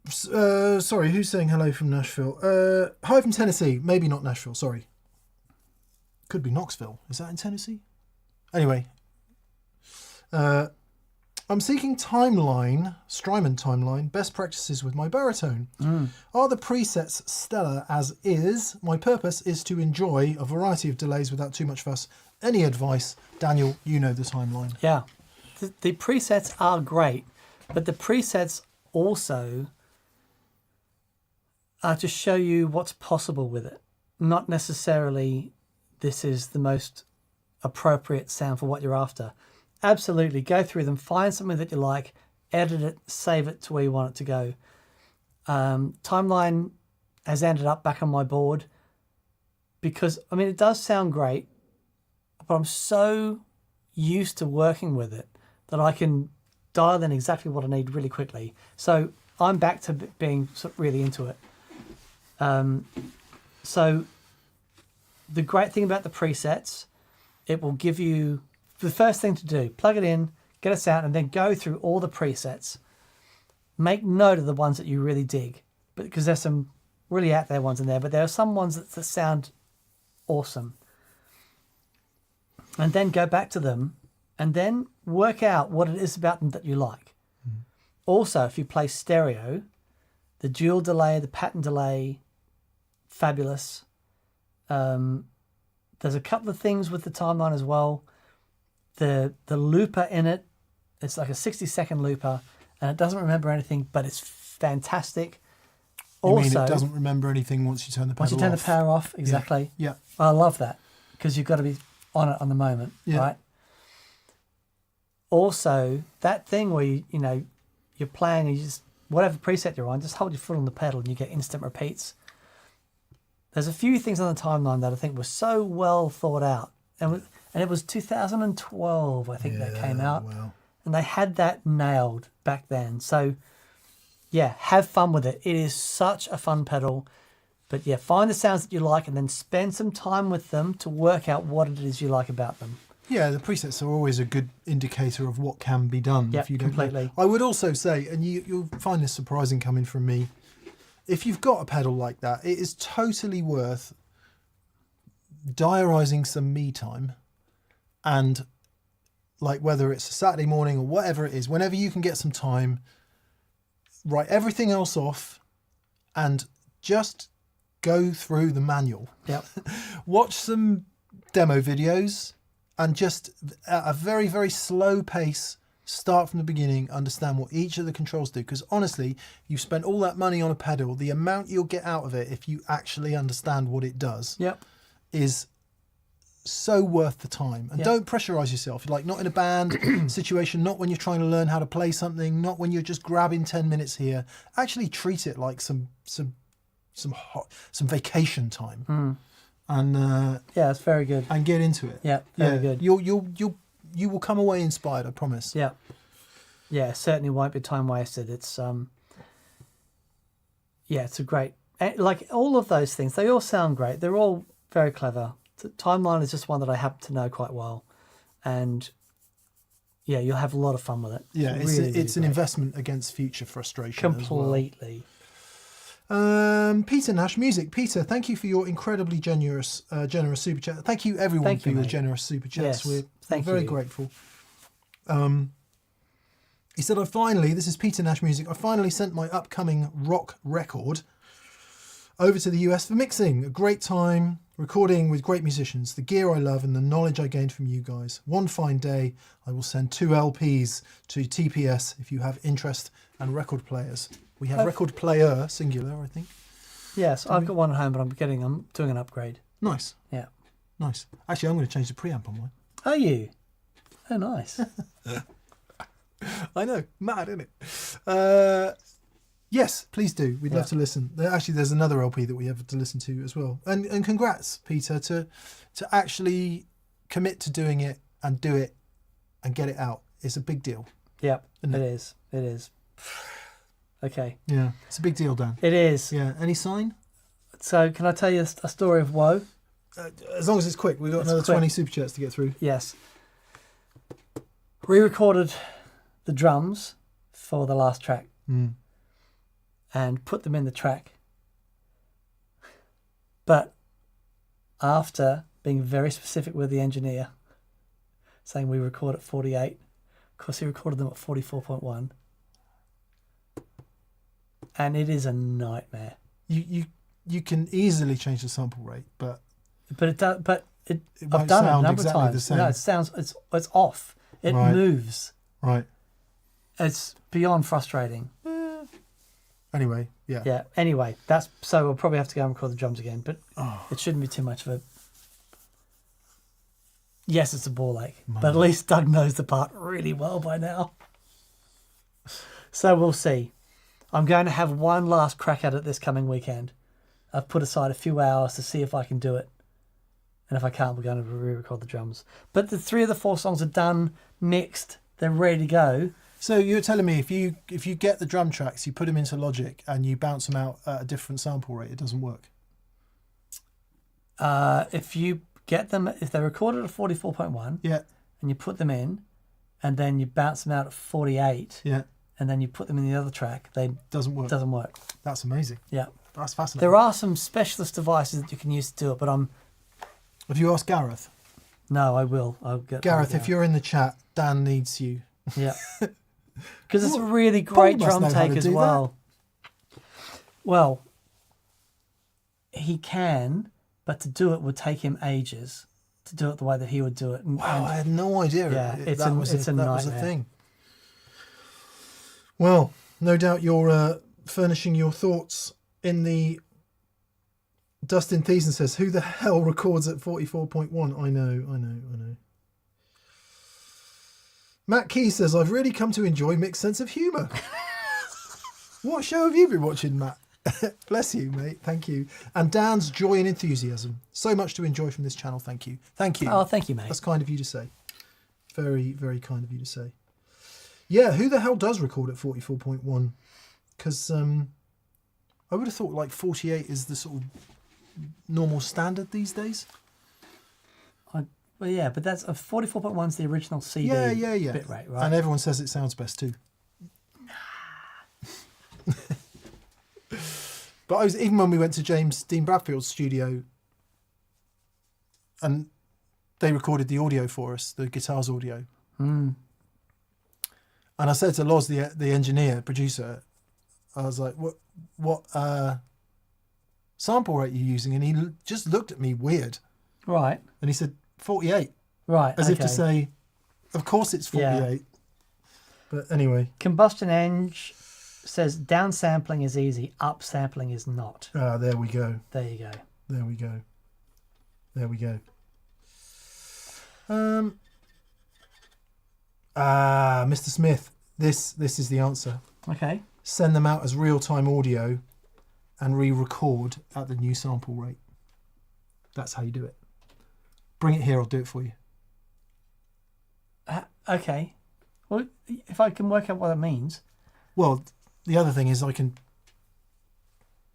Sorry, who's saying hello from Nashville? Hi from Tennessee. Maybe not Nashville, sorry. Could be Knoxville. Is that in Tennessee? Anyway. I'm seeking Strymon Timeline, best practices with my baritone. Are the presets stellar as is? My purpose is to enjoy a variety of delays without too much fuss. Any advice? Daniel, you know the timeline. Yeah. The presets are great, but the presets also are to show you what's possible with it. Not necessarily this is the most appropriate sound for what you're after. Absolutely, go through them, find something that you like, edit it, save it to where you want it to go. Timeline has ended up back on my board because, I mean, it does sound great, but I'm so used to working with it that I can dial in exactly what I need really quickly. So I'm back to being really into it. So the great thing about the presets, it will give you the first thing to do, plug it in, get a sound, and then go through all the presets. Make note of the ones that you really dig, but because there's some really out there ones in there, but there are some ones that sound awesome. And then go back to them and then work out what it is about them that you like. Also, if you play stereo, the dual delay, the pattern delay, fabulous. There's a couple of things with the timeline as well. The looper in it, it's like a 60-second looper, and it doesn't remember anything, but it's fantastic. You mean it doesn't remember anything once you turn the pedal off? Once you turn the power off, exactly. Yeah. I love that because you've got to be on it on the moment, right? Also, that thing where you're playing and you just whatever preset you're on, just hold your foot on the pedal and you get instant repeats. there's a few things on the timeline that I think were so well thought out. And it was 2012, I think, that came out. Wow. And they had that nailed back then. So, yeah, have fun with it. It is such a fun pedal. But, yeah, find the sounds that you like and then spend some time with them to work out what it is you like about them. Yeah, the presets are always a good indicator of what can be done. Yeah, if you don't completely. know. I would also say, and you'll find this surprising coming from me, if you've got a pedal like that, it is totally worth diarising some me time, and like whether it's a Saturday morning or whatever it is, whenever you can get some time, write everything else off and just go through the manual. Yep. Watch some demo videos and just at a very, very slow pace, start from the beginning, understand what each of the controls do. Because honestly, you've spent all that money on a pedal, the amount you'll get out of it if you actually understand what it does Yep. is so worth the time. And Yep. don't pressurize yourself. Like, not in a band situation, not when you're trying to learn how to play something, not when you're just grabbing 10 minutes here. Actually treat it like some vacation time. And Yeah, it's very good. and get into it. Yeah, very good. You will come away inspired, I promise. Yeah. Yeah, it certainly won't be time wasted. It's yeah, it's a great, like all of those things, they all sound great. They're all very clever. The Timeline is just one that I happen to know quite well. And yeah, you'll have a lot of fun with it. Yeah, it's really, an great. investment against future frustration. Completely. As well. Peter Nash Music. Peter, thank you for your incredibly generous super chat. Thank you everyone Thank for you, your mate. generous super chats. Yes, We're thank very you. grateful. He said, this is Peter Nash Music, I finally sent my upcoming rock record over to the US for mixing. A great time recording with great musicians, the gear I love and the knowledge I gained from you guys. One fine day, I will send 2 LPs to TPS if you have interest and record players. We have record player, singular, I think. Yes, I've got one at home, but I'm doing an upgrade. Nice. Yeah. Nice. Actually, I'm going to change the preamp on mine. Are you? Oh, nice. I know, mad, isn't it? Yes, please do. We'd love to listen. Actually, there's another LP that we have to listen to as well. And congrats, Peter, to actually commit to doing it and do it and get it out. It's a big deal. Yep, Isn't it it? is. It is. Okay. Yeah, it's a big deal, Dan. It is. Yeah. Any sign? So, can I tell you a story of woe? As long as it's quick. We've got another quick. 20 super chats to get through. Yes. Re-recorded the drums for the last track and put them in the track. But after being very specific with the engineer, saying we record at 48, of course he recorded them at 44.1. And it is a nightmare. You can easily change the sample rate, but But I've won't done it a sound number exactly of the times. same. No, it sounds it's off. It Right. moves. right. It's beyond frustrating. Anyway, yeah. Yeah. Anyway, so we'll probably have to go and record the drums again, but it shouldn't be too much of a. Yes, it's a ball ache, but at least Doug knows the part really well by now. So we'll see. I'm going to have one last crack at it this coming weekend. I've put aside a few hours to see if I can do it. And if I can't, we're going to re-record the drums. But the 3 of the 4 songs are done, mixed, they're ready to go. So you were telling me if you get the drum tracks, you put them into Logic and you bounce them out at a different sample rate, it doesn't work. If you get them, if they're recorded at 44.1, Yeah. and you put them in, and then you bounce them out at 48, Yeah. and then you put them in the other track, Doesn't work. doesn't work. That's amazing. Yeah. That's fascinating. There are some specialist devices that you can use to do it, but Have you asked Gareth? no, I will. I'll get Gareth, if you're in the chat, Dan needs you. Yeah. Because it's a Paul- really Paul great must drum know how take to as do that. well. Well, he can, but to do it would take him ages to do it the way that he would do it. Wow, I had no idea. Yeah, that it's was a that was a nightmare. thing. Well, no doubt you're furnishing your thoughts in the. Dustin Thiessen says, "Who the hell records at 44.1?" I know. Matt Key says, "I've really come to enjoy Mick's sense of humour." What show have you been watching, Matt? Bless you, mate. Thank you. And Dan's joy and enthusiasm. So much to enjoy from this channel. Thank you. Thank you. Oh, thank you, mate. That's kind of you to say. Very, very kind of you to say. Yeah, who the hell does record at 44.1? Because I would have thought like 48 is the sort of normal standard these days. Well, yeah, but that's 44.1 is the original CD Yeah. bit rate, right? And everyone says it sounds best too. But even when we went to James Dean Bradfield's studio and they recorded the audio for us, the guitars audio. Mm. And I said to Loz, the engineer, producer, I was like, what sample rate are you using? And he just looked at me weird. Right. And he said, 48. Right. As if to say, of course it's 48. Yeah. But anyway. Combustion Eng says downsampling is easy, upsampling is not. Ah, there we go. There you go. There we go. There we go. Mr. Smith, this is the answer. Okay. Send them out as real-time audio and re-record at the new sample rate. That's how you do it. Bring it here, I'll do it for you. Okay. Well, if I can work out what it means. Well, the other thing is I can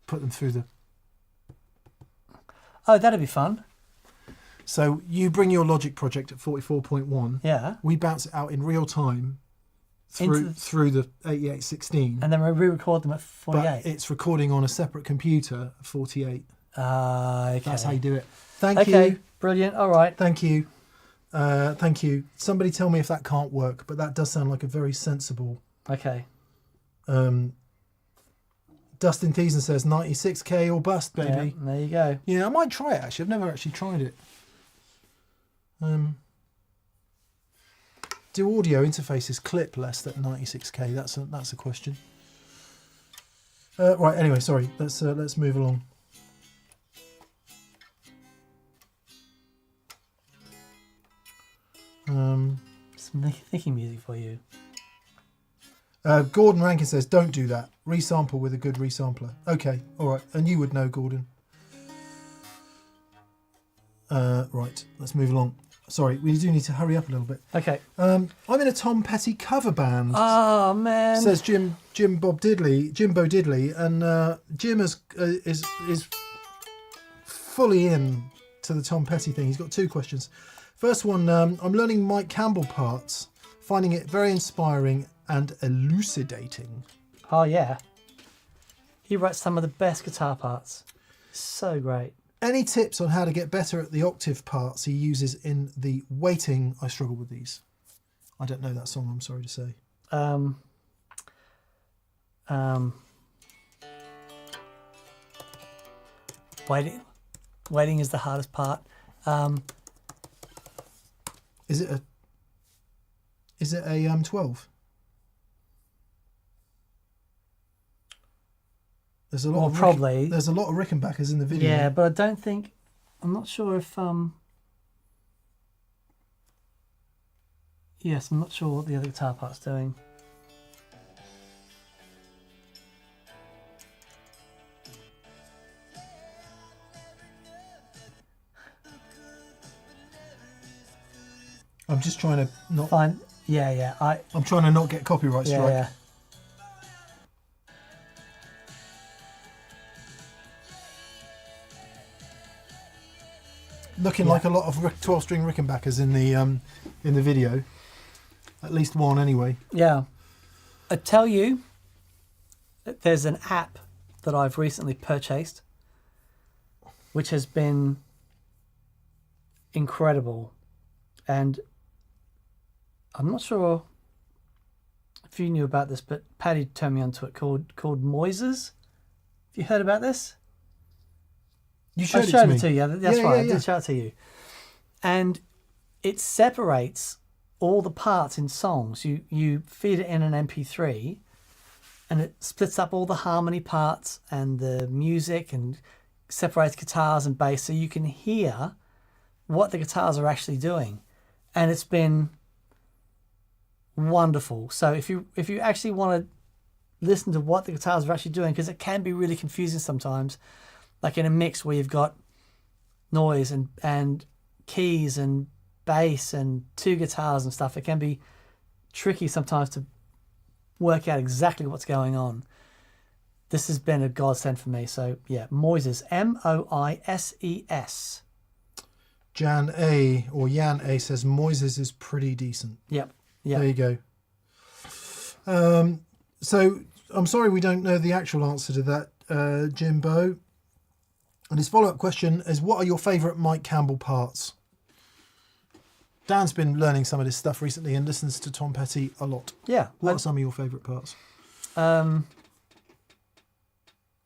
put them through the... Oh, that'd be fun. So you bring your Logic project at 44.1. Yeah. We bounce it out in real time through the 8816. And then we re-record them at 48. But it's recording on a separate computer at 48. Okay. That's how you do it. Thank you. Okay, brilliant. All right. Thank you. Thank you. Somebody tell me if that can't work, but that does sound like a very sensible... Okay. Dustin Thiessen says 96k or bust, baby. Yeah, there you go. Yeah, I might try it actually. I've never actually tried it. Do audio interfaces clip less than 96k? That's a question. Right. Anyway, sorry. Let's move along. Some thinking music for you. Gordon Rankin says, don't do that. Resample with a good resampler. Okay, all right. And you would know, Gordon. Right, let's move along. Sorry, we do need to hurry up a little bit. Okay. I'm in a Tom Petty cover band. Oh, man. Says Jimbo Diddley, and Jim is fully in to the Tom Petty thing. He's got two questions. First one, I'm learning Mike Campbell parts, finding it very inspiring and elucidating. Oh, yeah. He writes some of the best guitar parts. So great. Any tips on how to get better at the octave parts he uses in the Waiting? I struggle with these. I don't know that song, I'm sorry to say. Waiting is the hardest part. Is it a 12? There's a lot there's a lot of Rickenbackers in the video. Yeah, but I don't think... I'm not sure if... Yes, I'm not sure what the other guitar part's doing. I'm just trying to not... Fine. Yeah. I'm trying to not get copyright strike. Yeah. Looking like a lot of 12-string Rickenbackers in the video. At least one, anyway. Yeah. I tell you, there's an app that I've recently purchased, which has been incredible. And I'm not sure if you knew about this, but Paddy turned me onto it, called Moises. Have you heard about this? You showed I showed it it to you. That's right. I did show it to you. And it separates all the parts in songs. You feed it in an MP3 and it splits up all the harmony parts and the music and separates guitars and bass so you can hear what the guitars are actually doing. And it's been wonderful. So if you actually want to listen to what the guitars are actually doing, because it can be really confusing sometimes. Like in a mix where you've got noise and keys and bass and two guitars and stuff, it can be tricky sometimes to work out exactly what's going on. This has been a godsend for me. So yeah, Moises, Moises. Jan A says Moises is pretty decent. Yep. There you go. So I'm sorry we don't know the actual answer to that, Jimbo. And his follow-up question is, what are your favourite Mike Campbell parts? Dan's been learning some of this stuff recently and listens to Tom Petty a lot. Yeah. What are some of your favourite parts? I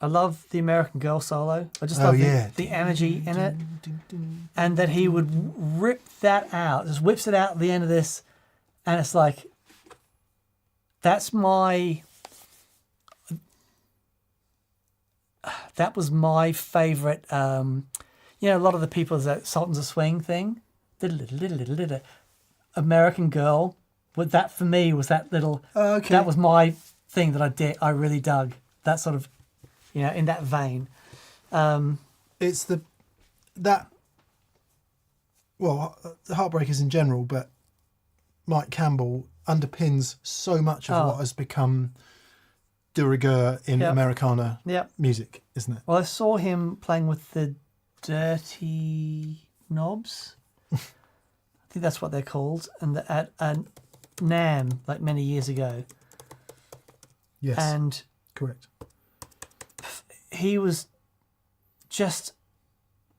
love the American Girl solo. I just love the energy in it. And that he would rip that out, just whips it out at the end of this. And it's like, that was my favourite. A lot of the people, that Sultans of Swing thing. American Girl. But that for me was that little, that was my thing that I did. I really dug that sort of, in that vein. It's the Heartbreakers in general, but Mike Campbell underpins so much of what has become de rigueur in Americana music, isn't it? Well, I saw him playing with the Dirty Knobs. I think that's what they're called, and at NAMM, like many years ago. Yes, and correct. He was just,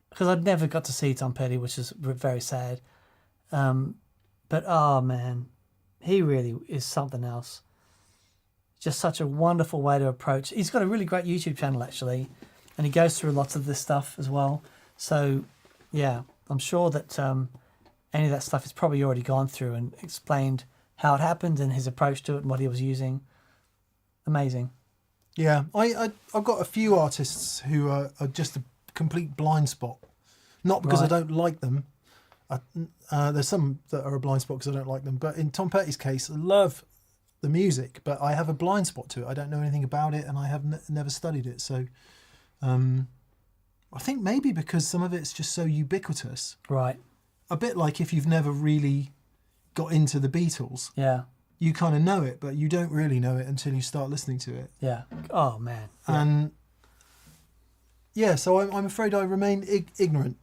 because I'd never got to see Tom Petty, which is very sad. But oh man, he really is something else. Just such a wonderful way to approach. He's got a really great YouTube channel actually, and he goes through lots of this stuff as well. So yeah, I'm sure that any of that stuff is probably already gone through and explained how it happened and his approach to it and what he was using. Amazing. Yeah, I've got a few artists who are just a complete blind spot. Not because I don't like them. There's some that are a blind spot because I don't like them. But in Tom Petty's case, I love the music, but I have a blind spot to it. I don't know anything about it, and I have never studied it. So I think maybe because some of it's just so ubiquitous. Right. A bit like if you've never really got into the Beatles. Yeah. You kind of know it, but you don't really know it until you start listening to it. Yeah. Oh, man. Yeah. And yeah, so I'm afraid I remain ignorant,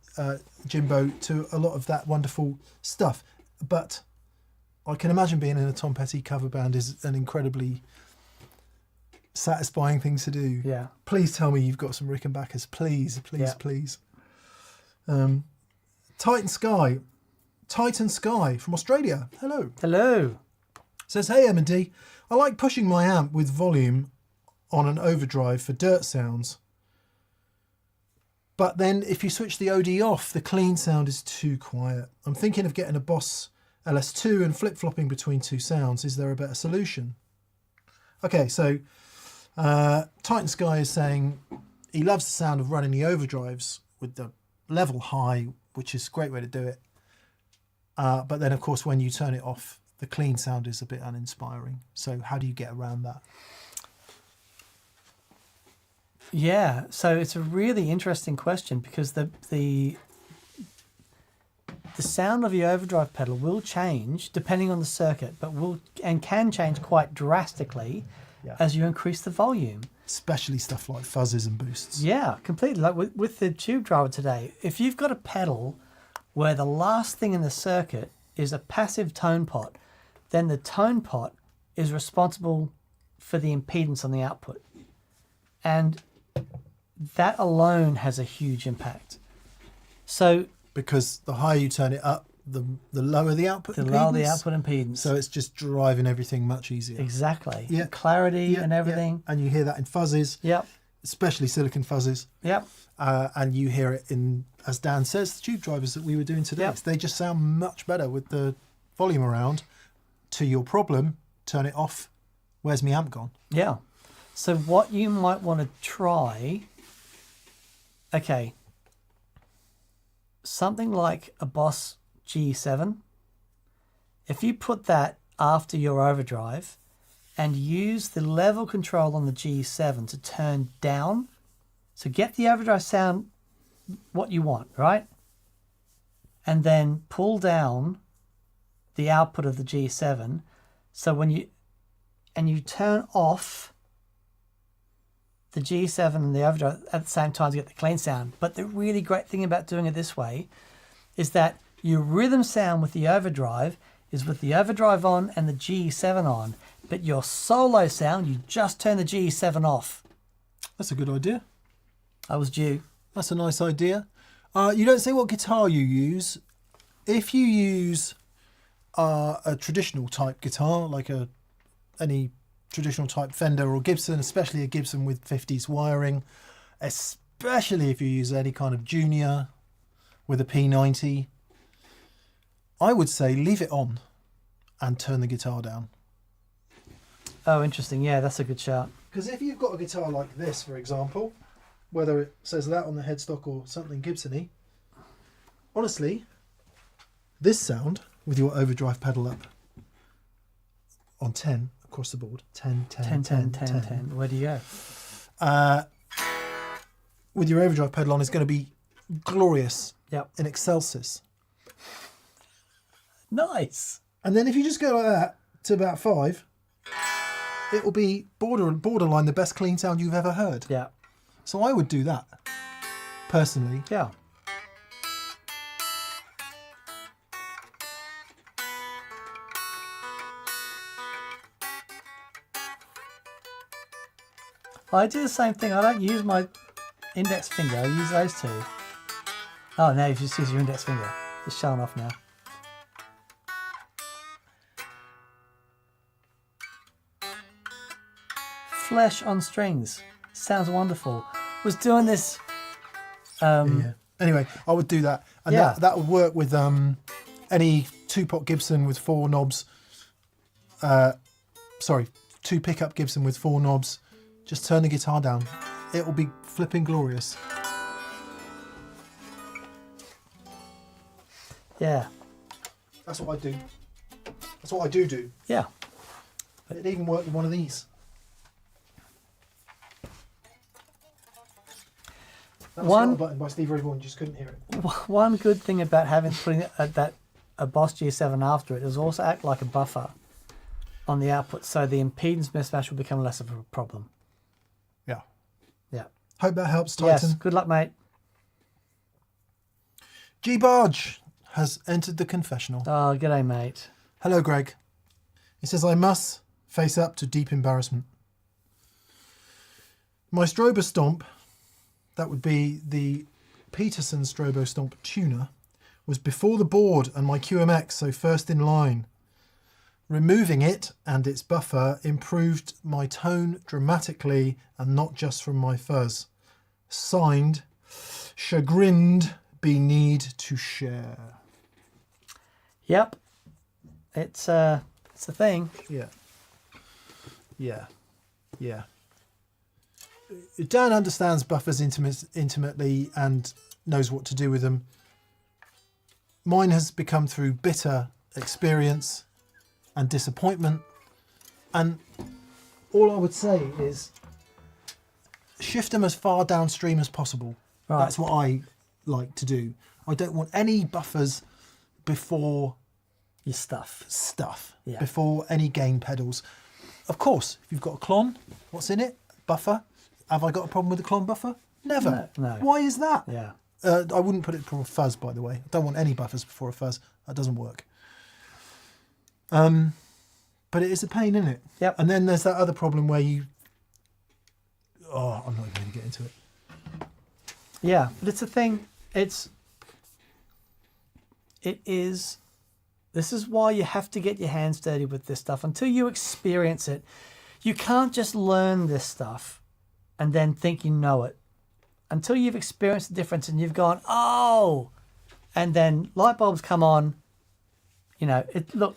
Jimbo, to a lot of that wonderful stuff. But I can imagine being in a Tom Petty cover band is an incredibly satisfying thing to do. Yeah. Please tell me you've got some Rickenbackers. Please. Titan Sky from Australia. Hello. Says, hey M&D, I like pushing my amp with volume on an overdrive for dirt sounds. But then if you switch the OD off, the clean sound is too quiet. I'm thinking of getting a Boss LS2 and flip-flopping between two sounds. Is there a better solution? Okay, so Titan Sky is saying he loves the sound of running the overdrives with the level high, which is a great way to do it. But then, of course, when you turn it off, the clean sound is a bit uninspiring. So how do you get around that? Yeah, so it's a really interesting question because the sound of your overdrive pedal will change depending on the circuit, but can change quite drastically as you increase the volume. Especially stuff like fuzzes and boosts. Yeah, completely. Like with the tube driver today, if you've got a pedal where the last thing in the circuit is a passive tone pot, then the tone pot is responsible for the impedance on the output. And that alone has a huge impact. So because the higher you turn it up, the lower the output impedance. The lower the output impedance. So it's just driving everything much easier. Exactly. Yeah. Clarity and everything. Yeah. And you hear that in fuzzes. Yep. Especially silicon fuzzes. Yep. And you hear it in, as Dan says, the tube drivers that we were doing today. Yep. They just sound much better with the volume around. To your problem, turn it off. Where's my amp gone? Yeah. So what you might want to try, okay, something like a Boss G7, if you put that after your overdrive and use the level control on the G7 to turn down. So get the overdrive sound what you want, right? And then pull down the output of the G7. So when you turn off the G7 and the overdrive at the same time to get the clean sound. But the really great thing about doing it this way is that your rhythm sound with the overdrive is with the overdrive on and the G7 on. But your solo sound, you just turn the G7 off. That's a good idea. I was due. That's a nice idea. You don't say what guitar you use. If you use a traditional type guitar, like any traditional type Fender or Gibson, especially a Gibson with 50s wiring, especially if you use any kind of junior with a P90, I would say leave it on and turn the guitar down. Oh, interesting. Yeah, that's a good shout. Because if you've got a guitar like this, for example, whether it says that on the headstock or something Gibson-y, honestly, this sound with your overdrive pedal up on 10 across the board, 10, 10, 10, 10, 10, 10. Where do you go? With your overdrive pedal on is going to be glorious. Yep. In excelsis. Nice. And then if you just go like that to about 5, it will be borderline the best clean sound you've ever heard. Yeah. So I would do that, personally. Yeah. I do the same thing. I don't use my index finger. I use those two. Oh, now you just use your index finger. It's showing off now. Flesh on strings. Sounds wonderful. Was doing this. Yeah. Anyway, I would do that. And Yeah. that would work with any 2-pot Gibson with 4 knobs. Sorry, 2 pickup Gibson with 4 knobs. Just turn the guitar down. It will be flipping glorious. Yeah. That's what I do. That's what I do. Yeah. It'd even work with one of these. That was One a button by Steve Ray Vaughan, you just couldn't hear it. One good thing about putting a Boss G7 after it is also act like a buffer on the output, so the impedance mismatch will become less of a problem. Yeah. Yeah. Hope that helps, Titan. Yes. Good luck, mate. G Barge has entered the confessional. Oh, g'day, mate. Hello, Greg. He says, I must face up to deep embarrassment. My Strobo Stomp, that would be the Peterson Strobo Stomp tuner, was before the board and my QMX, so first in line. Removing it and its buffer improved my tone dramatically and not just from my fuzz. Signed, chagrined, be need to share. Yep. It's a thing. Yeah. Dan understands buffers intimately and knows what to do with them. Mine has become through bitter experience and disappointment. And all I would say is shift them as far downstream as possible. Right. That's what I like to do. I don't want any buffers before Your stuff. Yeah. before any gain pedals. Of course, if you've got a clon, what's in it? Buffer. Have I got a problem with the clon buffer? Never. No. Why is that? Yeah. I wouldn't put it before a fuzz, by the way. I don't want any buffers before a fuzz. That doesn't work. But it is a pain, isn't it? Yep. And then there's that other problem where you... Oh, I'm not even going to get into it. Yeah, but it's a thing. This is why you have to get your hands dirty with this stuff. Until you experience it, you can't just learn this stuff and then think you know it. Until you've experienced the difference and you've gone, oh, and then light bulbs come on. Look,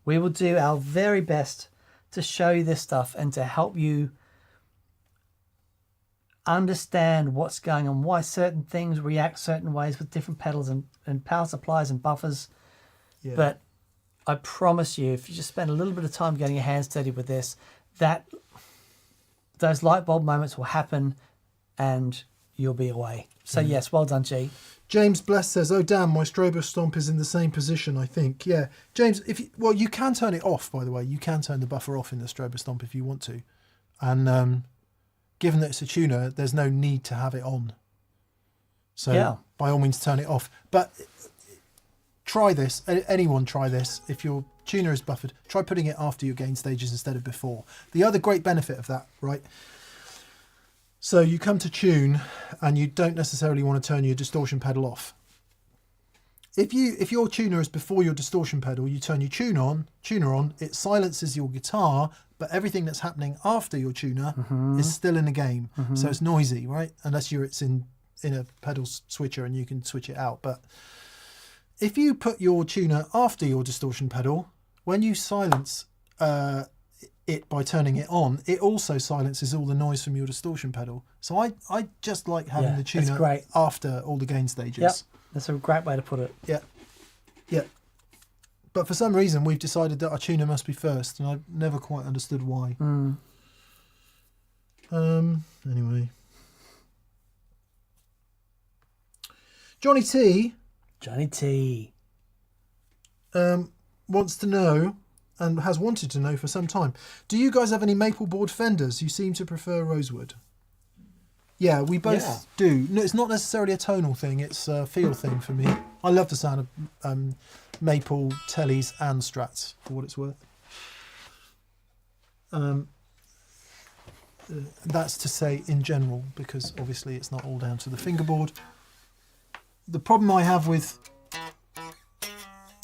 we will do our very best to show you this stuff and to help you understand what's going on, why certain things react certain ways with different pedals and power supplies and buffers. Yeah. But I promise you, if you just spend a little bit of time getting your hands dirty with this, that those light bulb moments will happen and you'll be away. So yes, well done, G. James Bless says, "Oh damn, my strobo stomp is in the same position, I think." Yeah, James, you can turn it off, by the way. You can turn the buffer off in the strobo stomp if you want to. And given that it's a tuner, there's no need to have it on. So by all means, turn it off. But try this. Anyone try this. If your tuner is buffered, try putting it after your gain stages instead of before. The other great benefit of that, right? So you come to tune and you don't necessarily want to turn your distortion pedal off. If your tuner is before your distortion pedal, you turn your tuner on, it silences your guitar, but everything that's happening after your tuner is still in the game. So it's noisy, right? Unless it's in a pedal switcher and you can switch it out. But if you put your tuner after your distortion pedal, when you silence it by turning it on, it also silences all the noise from your distortion pedal. So I just like having the tuner after all the gain stages. Yep, that's a great way to put it. Yeah. But for some reason, we've decided that our tuner must be first, and I've never quite understood why. Anyway. Johnny T wants to know, and has wanted to know for some time, do you guys have any maple board Fenders? You seem to prefer rosewood. Yeah, we both do. No, it's not necessarily a tonal thing, it's a feel thing for me. I love the sound of maple tellies and strats, for what it's worth. That's to say in general, because obviously it's not all down to the fingerboard. The problem I have with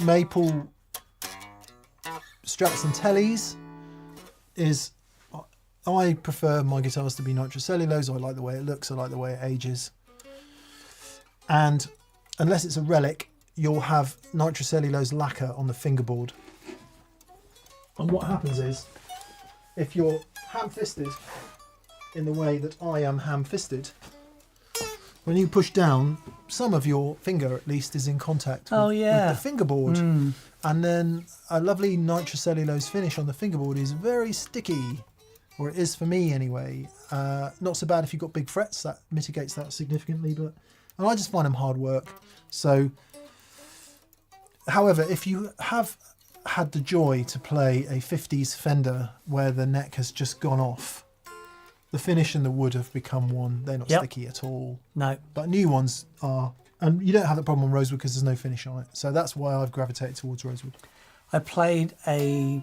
maple strats and tellies is I prefer my guitars to be nitrocellulose. I like the way it looks, I like the way it ages. And unless it's a relic, you'll have nitrocellulose lacquer on the fingerboard. And what happens is, if you're ham-fisted in the way that I am ham-fisted, when you push down, some of your finger at least is in contact with the fingerboard. And then a lovely nitrocellulose finish on the fingerboard is very sticky, or it is for me anyway. Not so bad if you've got big frets, that mitigates that significantly, and I just find them hard work. So, however, if you have had the joy to play a 50s Fender where the neck has just gone off, the finish and the wood have become one. They're not sticky at all. No. But new ones are. And you don't have that problem on rosewood because there's no finish on it. So that's why I've gravitated towards rosewood. I played a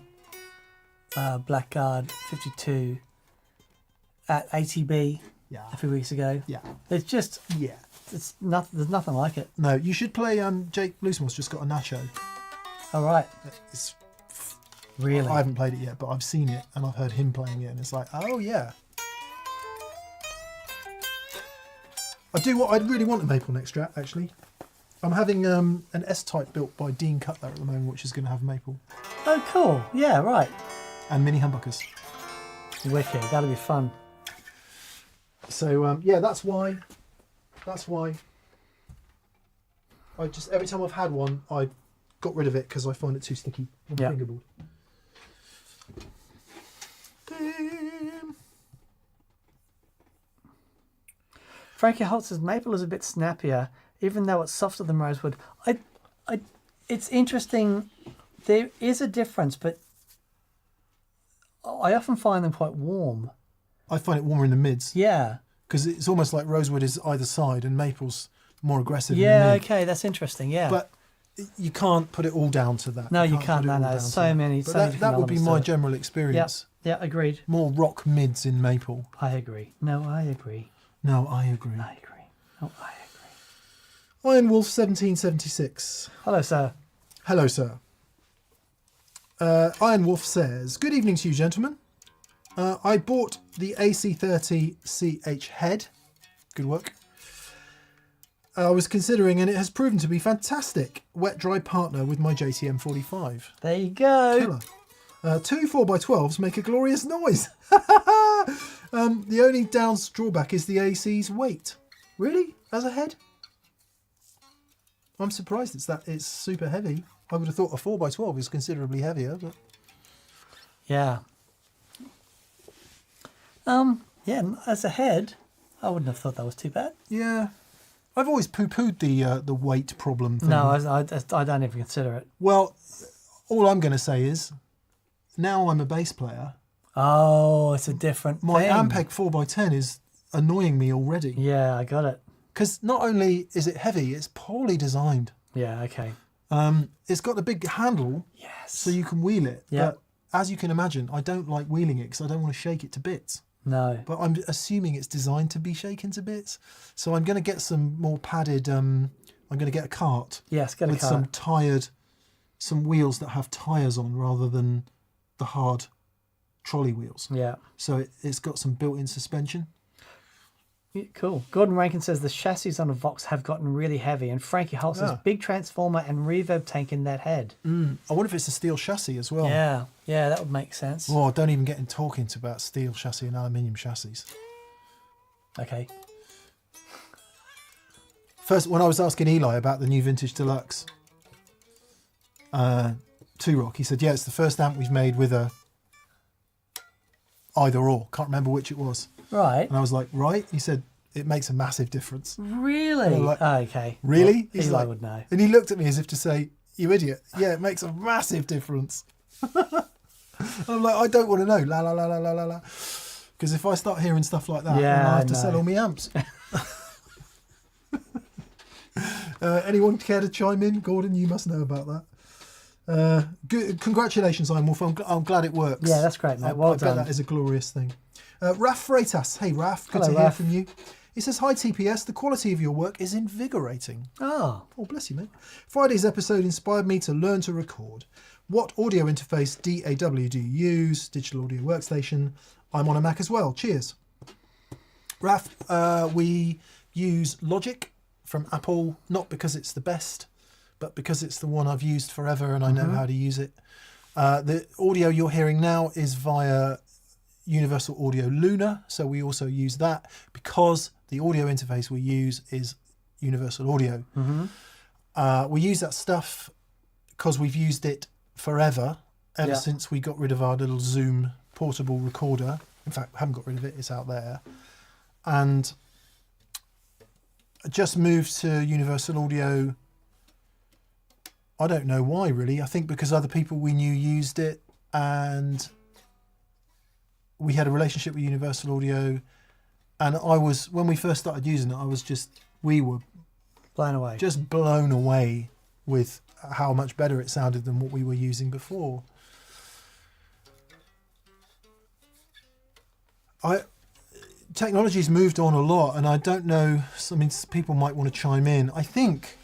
Blackguard 52 at ATB a few weeks ago. Yeah. It's just, it's nothing. There's nothing like it. No, you should play, Jake Bluesmore's just got a Nacho. All right. It's really? I haven't played it yet, but I've seen it and I've heard him playing it and it's like, oh yeah. I really want a maple neck strat, actually. I'm having an S-Type built by Dean Cutler at the moment, which is going to have maple. Oh, cool. Yeah, right. And mini humbuckers. Wicked. That'll be fun. So, that's why. I just, every time I've had one, I got rid of it because I find it too sticky on the fingerboard. Frankie Holt says maple is a bit snappier, even though it's softer than rosewood. It's interesting. There is a difference, but I often find them quite warm. I find it warmer in the mids. Yeah. Because it's almost like rosewood is either side and maple's more aggressive in the mid. Okay, that's interesting, yeah. But you can't put it all down to that. No, you can't. No, there's so many. That would be my general experience. Yeah, agreed. More rock mids in maple. I agree. No, I agree. No, I agree. I agree. No, I agree. Iron Wolf 1776. Hello, sir. Hello, sir. Iron Wolf says, good evening to you, gentlemen. I bought the AC30CH head. Good work. I was considering, and it has proven to be fantastic. Wet-dry partner with my JTM 45. There you go. Killer. Two 4x12s make a glorious noise. The only drawback is the AC's weight. Really? As a head? I'm surprised it's super heavy. I would have thought a 4x12 is considerably heavier, but Yeah. Yeah, as a head, I wouldn't have thought that was too bad. yeah. I've always poo-pooed the weight problem thing. No, I don't even consider it. Well, all I'm going to say is, now I'm a bass player. Oh, it's a different My thing. Ampeg 4x10 is annoying me already. Yeah, I got it. Because not only is it heavy, it's poorly designed. Yeah, okay. It's got a big handle, Yes. so you can wheel it. Yeah. But as you can imagine, I don't like wheeling it because I don't want to shake it to bits. No. But I'm assuming it's designed to be shaken to bits. So I'm going to get some more padded, I'm going to get a cart. Yes, get a with cart. some wheels that have tyres on rather than the hard trolley wheels. Yeah. So it's got some built-in suspension. Yeah, cool. Gordon Rankin says the chassis on a Vox have gotten really heavy, and Frankie Holt says Yeah. big transformer and reverb tank in that head. I wonder if it's a steel chassis as well. Yeah, that would make sense. Oh, don't even get in talking about steel chassis and aluminium chassis. Okay. First, when I was asking Eli about the new Vintage Deluxe 2-Rock, he said, yeah, it's the first amp we've made with a either or. Can't remember which it was. Right. And I was like, right? He said, it makes a massive difference. Really? And I'm like, okay. really? Well, He's Eli like, would know. And he looked at me as if to say, you idiot. Yeah, it makes a massive difference. I'm like, I don't want to know. La, la, la, la, la, la, la. Because if I start hearing stuff like that, then I have to sell all my amps. Anyone care to chime in? Gordon, you must know about that. Good, congratulations, Iron Wolf. I'm glad it works. Yeah, that's great, mate. Well I done. bet that is a glorious thing. Raf Freitas. Hey, Raf. Good Hello, to hear Raf. from you. He says, hi, TPS. The quality of your work is invigorating. Oh, Oh, bless you, mate. Friday's episode inspired me to learn to record. What audio interface DAW do you use? Digital Audio Workstation. I'm on a Mac as well. Cheers. Raf, we use Logic from Apple, not because it's the best, but because it's the one I've used forever and I know how to use it. The audio you're hearing now is via Universal Audio Luna, so we also use that because the audio interface we use is Universal Audio. We use that stuff because we've used it forever, ever since we got rid of our little Zoom portable recorder. In fact, I haven't got rid of it, it's out there. And I just moved to Universal Audio. I don't know why, really. I think because other people we knew used it and we had a relationship with Universal Audio. And when we first started using it, we were blown away. just blown away with how much better it sounded than what we were using before. Technology's moved on a lot, and I don't know. I mean, people might want to chime in. I think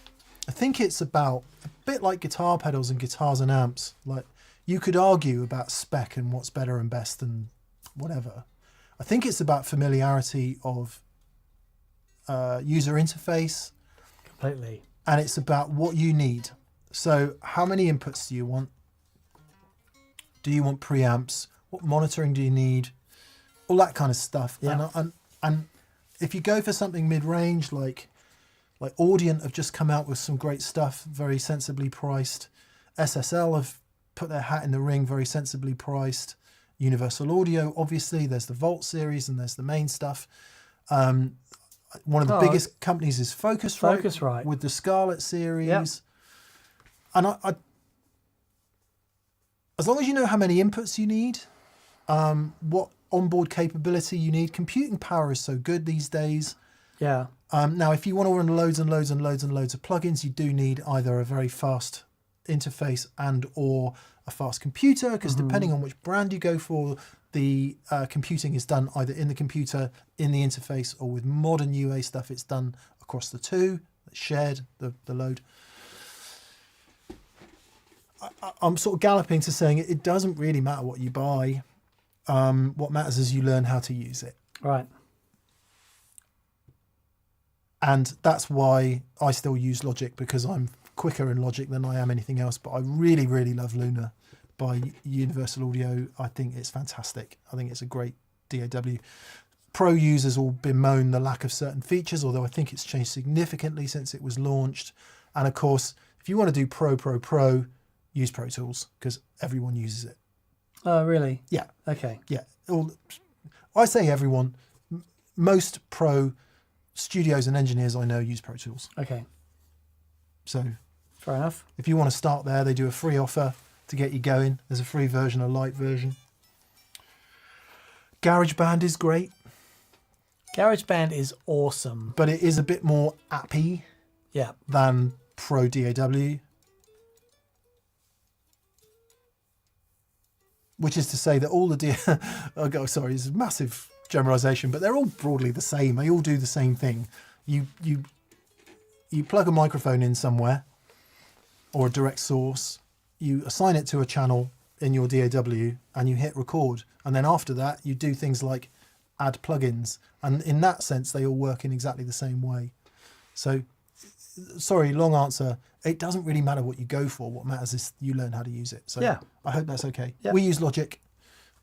it's about a bit like guitar pedals and guitars and amps. Like, you could argue about spec and what's better and best and whatever. I think it's about familiarity of user interface. Completely. And it's about what you need. So how many inputs do you want? Do you want preamps? What monitoring do you need? All that kind of stuff. Yeah. And if you go for something mid-range, like Audient have just come out with some great stuff, very sensibly priced. SSL have put their hat in the ring, very sensibly priced. Universal Audio, obviously, there's the Volt series and there's the main stuff. One of the biggest companies is Focusrite with the Scarlett series. Yep. And I as long as you know how many inputs you need, what onboard capability you need, computing power is so good these days. Yeah. Now, if you want to run loads and loads and loads and loads of plugins, you do need either a very fast interface and or a fast computer, because depending on which brand you go for, the computing is done either in the computer, in the interface, or with modern UA stuff, it's done across the two, shared, the load. I'm sort of galloping to saying it doesn't really matter what you buy. What matters is you learn how to use it. Right. And that's why I still use Logic, because I'm quicker in Logic than I am anything else. But I really, really love Luna by Universal Audio. I think it's fantastic. I think it's a great DAW. Pro users will bemoan the lack of certain features, although I think it's changed significantly since it was launched. And of course, if you want to do Pro, use Pro Tools because everyone uses it. Oh, really? Yeah, Okay. yeah. I say everyone. Most pro studios and engineers I know use Pro Tools. Okay. So Fair enough. if you want to start there, they do a free offer to get you going. There's a free version, a light version. GarageBand is great, GarageBand is awesome. but it is a bit more appy Yeah. than Pro DAW. Which is to say that all the sorry, it's a massive generalization, but they're all broadly the same. They all do the same thing. You plug a microphone in somewhere or a direct source, you assign it to a channel in your DAW and you hit record. And then after that, you do things like add plugins. And in that sense, they all work in exactly the same way. So, sorry, long answer. It doesn't really matter what you go for. What matters is you learn how to use it. So Yeah. I hope that's okay. Yep. We use Logic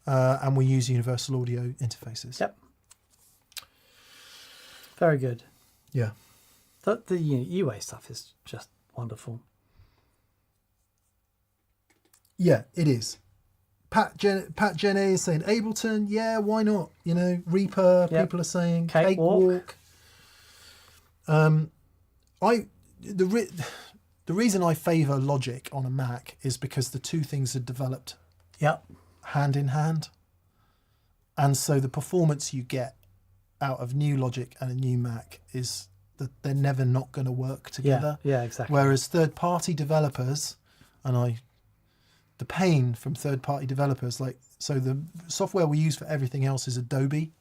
and we use universal audio interfaces. Yep. Very good. Yeah. The UA stuff is just wonderful. Yeah, it is. Pat Jenny is saying Ableton. Yeah, why not? You know, Reaper. Yep. People are saying Cakewalk. The reason I favour Logic on a Mac is because the two things are developed Yep. hand in hand, and so the performance you get out of new Logic and a new Mac is that they're never not going to work together. Yeah, exactly. Whereas third-party developers, the pain from third-party developers, so the software we use for everything else is Adobe.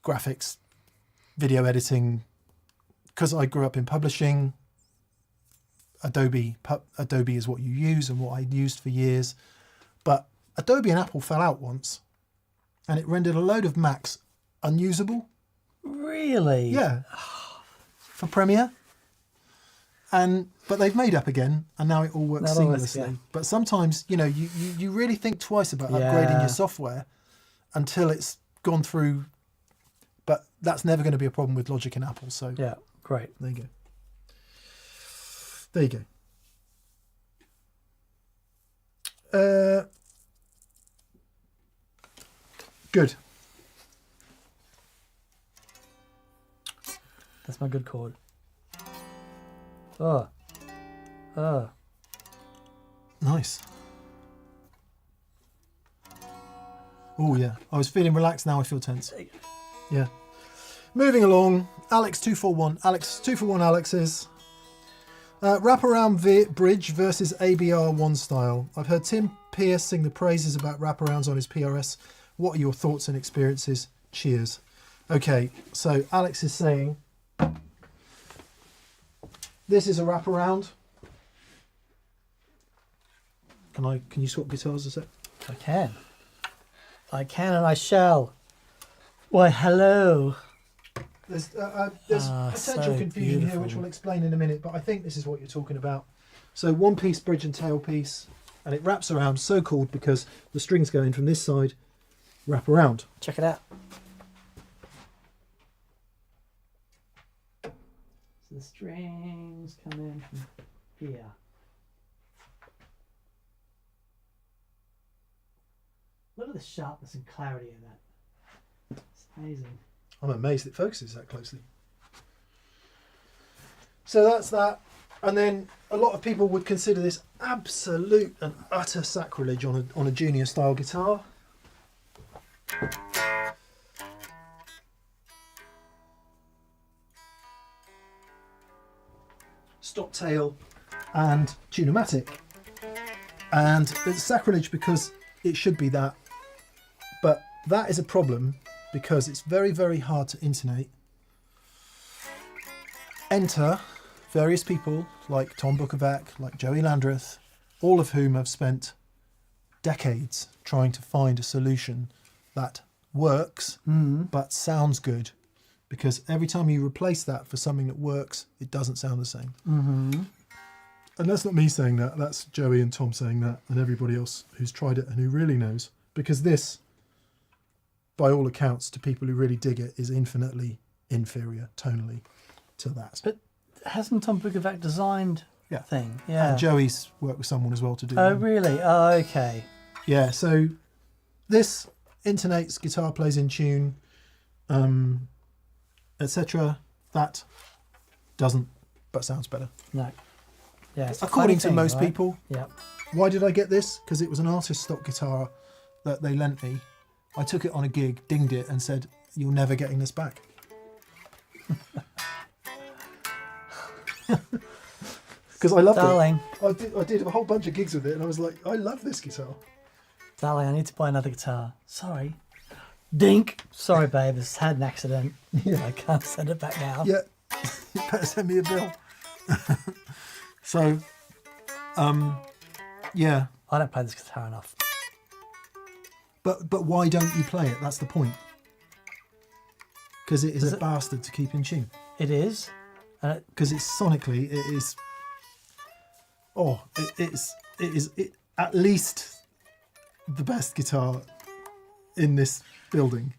Graphics, video editing. Because I grew up in publishing, Adobe is what you use and what I used for years. But Adobe and Apple fell out once, and it rendered a load of Macs unusable. Really? Yeah, for Premiere. But they've made up again, and now it all works Now it all works, seamlessly. yeah. But sometimes, you really think twice about upgrading Yeah. your software until it's gone through. But that's never going to be a problem with Logic and Apple. So Yeah. Great. there you go. There you go. Good. That's my good chord. Oh. Nice. Oh yeah. I was feeling relaxed. Now I feel tense. Yeah. Moving along. Alex 241 Alex's. Wraparound bridge versus ABR one style. I've heard Tim Pierce sing the praises about wraparounds on his PRS. What are your thoughts and experiences? Cheers. Okay, so Alex is saying this is a wraparound. Can you swap guitars a sec? I can and I shall. Why, hello. There's potential so confusion here, which beautiful. we'll explain in a minute, but I think this is what you're talking about. So one piece bridge and tail piece, and it wraps around, so called because the strings go in from this side, wrap around. Check it out. So the strings come in from here. Look at the sharpness and clarity in that. It's amazing. I'm amazed it focuses that closely. So that's that. And then a lot of people would consider this absolute and utter sacrilege on a junior style guitar. Stop tail and tune-o-matic. And it's sacrilege because it should be that. But that is a problem because it's very, very hard to intonate. Enter various people like Tom Bukovac, like Joey Landreth, all of whom have spent decades trying to find a solution that works but sounds good. Because every time you replace that for something that works, it doesn't sound the same. Mm-hmm. And that's not me saying that, that's Joey and Tom saying that, and everybody else who's tried it and who really knows. Because this, by all accounts, to people who really dig it, is infinitely inferior tonally to that. But hasn't Tom Bukovac designed Yeah. thing. Yeah. And Joey's worked with someone as well to do Oh, one. really? Oh, okay. Yeah, so this intonates, guitar plays in tune, etc. That doesn't, but sounds better. No. Yeah. It's a According funny to thing, most right? people. Yeah. Why did I get this? Because it was an artist stock guitar that they lent me. I took it on a gig, dinged it, and said, "You're never getting this back." Because I loved Darling. it. I did a whole bunch of gigs with it, and I was like, I love this guitar. Darling, I need to buy another guitar. Sorry. Dink. Sorry, babe. It's had an accident. Yeah. I can't send it back now. Yeah, you better send me a bill. So, yeah. I don't play this guitar enough. But why don't you play it? That's the point. Because it is a bastard to keep in tune. It is. And Because it's sonically, it is. Oh, it is at least the best guitar in this building.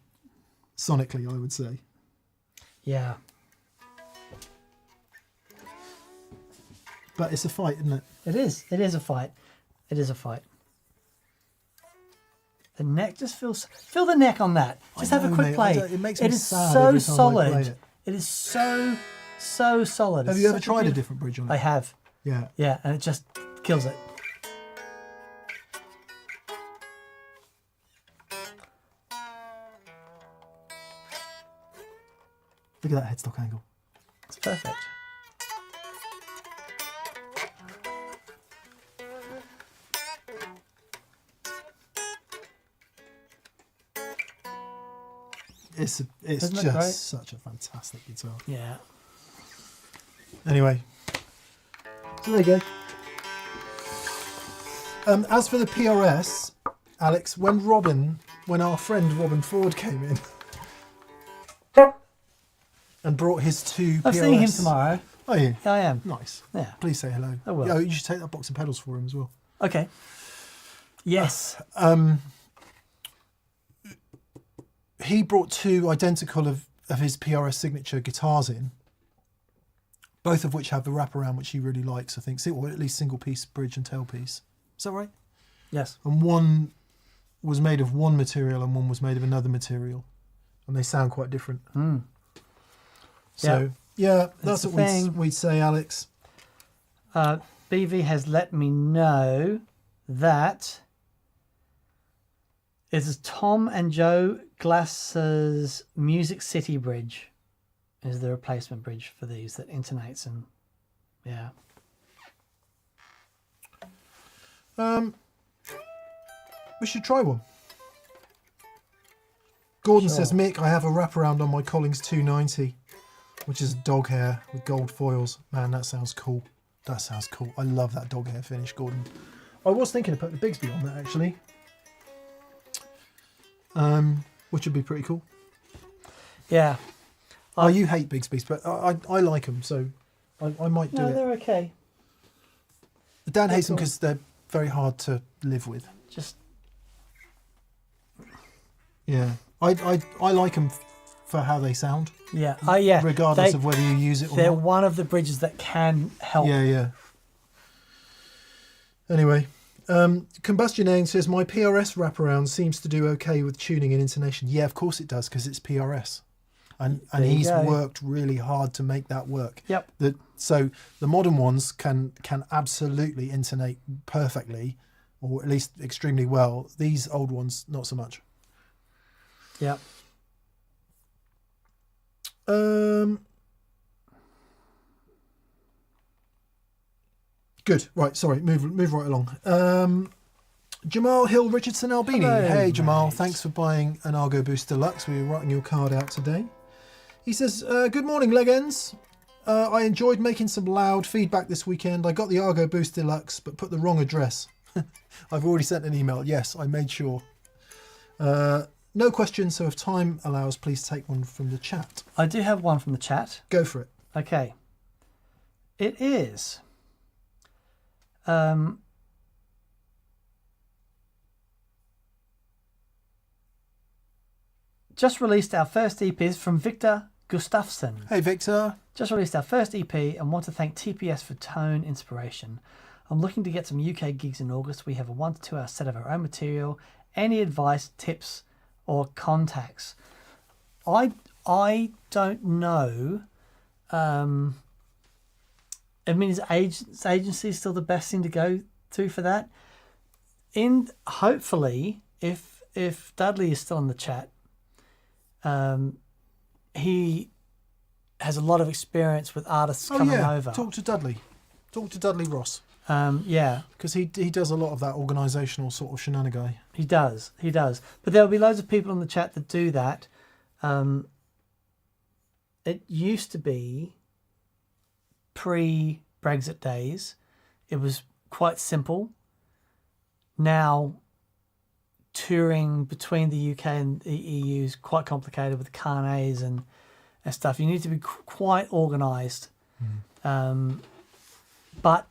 Sonically, I would say. yeah. But it's a fight, isn't it? It is. It is a fight. It is a fight. The neck just feels. Feel the neck on that. Just have a know, quick mate. play. It makes me is sad so every time I solid. play it. It is so solid. Have It's you ever such tried a beautiful- different bridge on it? I have. Yeah. Yeah, and it just kills it. Look at that headstock angle. It's perfect. It's Isn't it great? just such a fantastic guitar. Yeah. Anyway, so there you go. As for the PRS, Alex, when our friend Robin Ford came in and brought his two I'm PRS. seeing him tomorrow. Are you? Yeah, I am. Nice. Yeah. Please say hello. I will. Yeah, you should take that box of pedals for him as well. Okay. Yes. He brought two identical of his PRS signature guitars in, both of which have the wraparound, which he really likes, I think, or at least single piece bridge and tailpiece. Is that right? Yes. And one was made of one material and one was made of another material, and they sound quite different. Mm. So yeah, that's the what thing. we'd say, Alex. BV has let me know that it is Tom and Joe Glass's Music City bridge is the replacement bridge for these that intonates and yeah. We should try one. Gordon Sure. says, Mick, I have a wraparound on my Collings 290, which is dog hair with gold foils. Man, that sounds cool. That sounds cool. I love that dog hair finish, Gordon. I was thinking of putting the Bigsby on that, actually. Which would be pretty cool. Yeah. Oh, you hate Bigsby's, but I like them, so I might do No, it. they're okay. Dan hates them cool. because they're very hard to live with. Just Yeah. I like them for how they sound, yeah. Yeah. regardless They- of whether you use it or They're not. one of the bridges that can help. Yeah. Anyway, Combustion Aim says, my PRS wraparound seems to do okay with tuning and intonation. Yeah, of course it does, because it's PRS. And There you he's go. worked really hard to make that work. Yep. So the modern ones can absolutely intonate perfectly, or at least extremely well. These old ones, not so much. Yep. Good. Right. Sorry. Move right along. Jamal Hill Richardson Albini. Hello, Hey Jamal, mate. thanks for buying an Argo Boost Deluxe. We were writing your card out today. He says, good morning, Legends. I enjoyed making some loud feedback this weekend. I got the Argo Boost Deluxe, but put the wrong address. I've already sent an email. Yes, I made sure. No questions, so if time allows, please take one from the chat. I do have one from the chat. Go for it. Okay. It is. Just released our first EPs from Victor Gustafsson. Hey Victor. Just released our first EP and want to thank TPS for tone inspiration. I'm looking to get some UK gigs in August. We have a 1 to 2 hour set of our own material. Any advice, tips, or contacts? I don't know. I mean, is agency still the best thing to go to for that? Hopefully, if Dudley is still in the chat, he has a lot of experience with artists coming over. Talk to Dudley. Talk to Dudley Ross. Yeah. Because he does a lot of that organisational sort of shenanigan. He does. But there'll be loads of people in the chat that do that. It used to be pre-Brexit days. It was quite simple. Now, touring between the UK and the EU is quite complicated with carnets and stuff. You need to be quite organised. But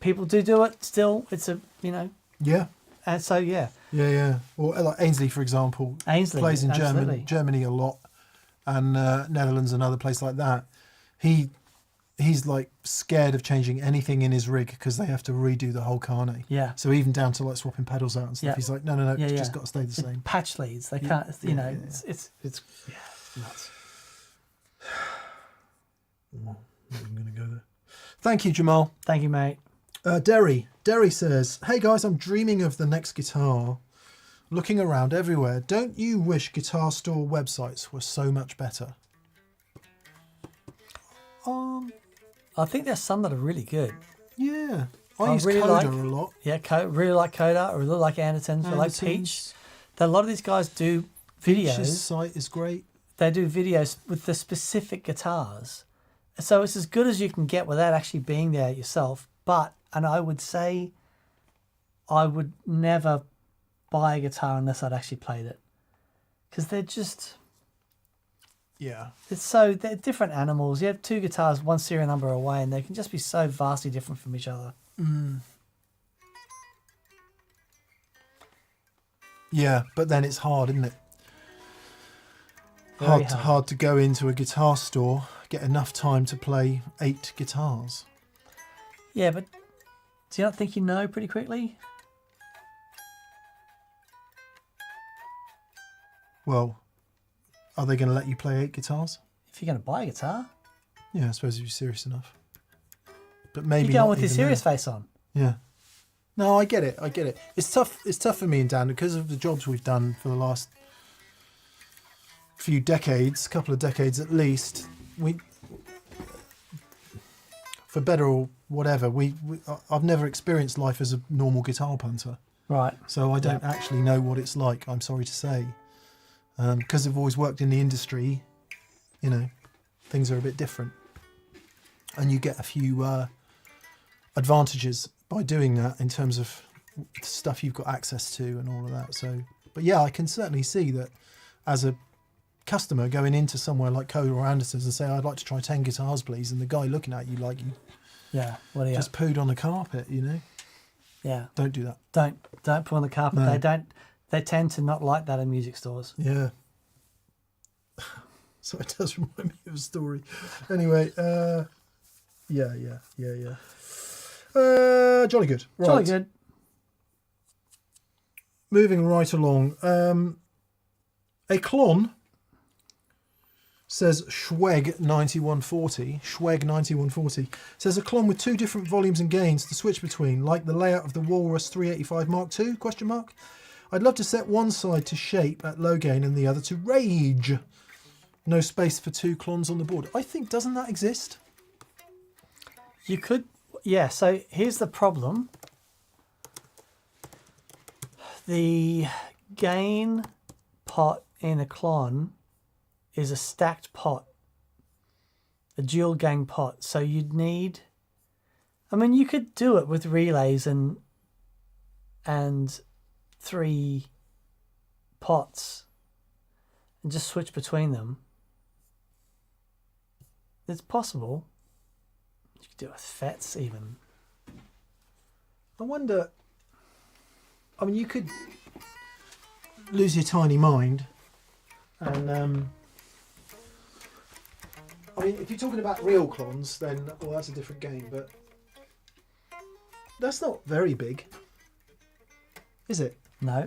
people do it still. It's Yeah. And so, yeah. Yeah. Or like Ainsley, for example. Ainsley plays in absolutely. Germany a lot, and Netherlands and other places like that. He's like scared of changing anything in his rig because they have to redo the whole carnet. Yeah. So even down to like swapping pedals out and stuff, Yeah. he's like, no, it's just got to stay the same. Patch leads. They can't. It's nuts. I'm going to go there. Thank you, Jamal. Thank you, mate. Derry says, hey guys, I'm dreaming of the next guitar. Looking around everywhere. Don't you wish guitar store websites were so much better? I think there's some that are really good. Yeah. I use really Coda a lot. Yeah, really like Coda. I really like Andertons. I like Peach. A lot of these guys do videos. Peach's site is great. They do videos with the specific guitars. So it's as good as you can get without actually being there yourself. And I would say I would never buy a guitar unless I'd actually played it. Because they're just... Yeah. They're different animals. You have two guitars, one serial number away, and they can just be so vastly different from each other. Yeah, but then it's hard, isn't it? Very Hard to go into a guitar store, get enough time to play 8 guitars. Yeah, but do you not think you know pretty quickly? Well, are they going to let you play 8 guitars? If you're going to buy a guitar, Yeah, I suppose if you're serious enough. But maybe you're going not with your even serious then. face on. Yeah. No, I get it. It's tough for me and Dan because of the jobs we've done for the last couple of decades at least. For better or whatever, I've never experienced life as a normal guitar punter. Right. So I don't actually know what it's like, I'm sorry to say. Because I've always worked in the industry, things are a bit different. And you get a few advantages by doing that in terms of stuff you've got access to and all of that. So, but yeah, I can certainly see that as a customer going into somewhere like Coda or Anderson's and say, I'd like to try 10 guitars, please. And the guy looking at you like you just pooed on the carpet, Yeah. Don't do that. Don't put on the carpet. No. They tend to not like that in music stores. Yeah. So it does remind me of a story. Anyway, yeah. Jolly good. Right. Jolly good. Moving right along. A clon says Schweg 9140 says a clon with 2 different volumes and gains to switch between, like the layout of the Walrus 385 Mark II? I'd love to set one side to shape at low gain and the other to rage. No space for 2 clones on the board. I think, doesn't that exist? You could, yeah. So here's the problem. The gain pot in a clon is a stacked pot, a dual gain pot. So you'd need, you could do it with relays and 3 pots and just switch between them. It's possible. You could do it with FETs even. I wonder, you could lose your tiny mind and I mean, if you're talking about real clones, then well, that's a different game. But that's not very big, is it? No.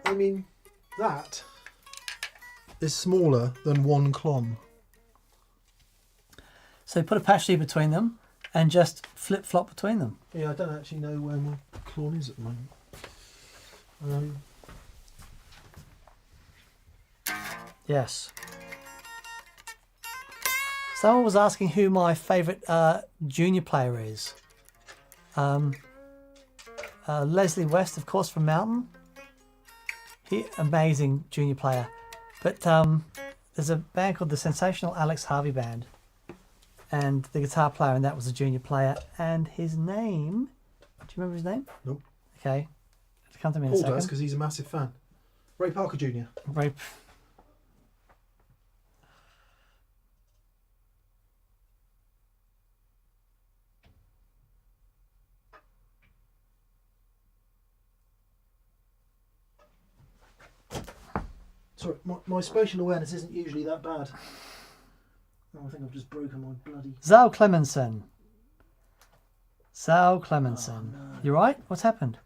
I mean, that is smaller than one clon. So put a patch sheet between them and just flip-flop between them. Yeah, I don't actually know where my clon is at the moment. Yes. Someone was asking who my favourite junior player is. Leslie West, of course, from Mountain. Amazing junior player. But there's a band called the Sensational Alex Harvey Band. And the guitar player in that was a junior player. And his name... Do you remember his name? Nope. Okay. It'll come to me in a Paul second. does, because he's a massive fan. Ray Parker Jr. Ray... Sorry, my spatial awareness isn't usually that bad. Oh, I think I've just broken my bloody... Zal Clemenson. Zal Clemenson. Oh, no. You right? What's happened?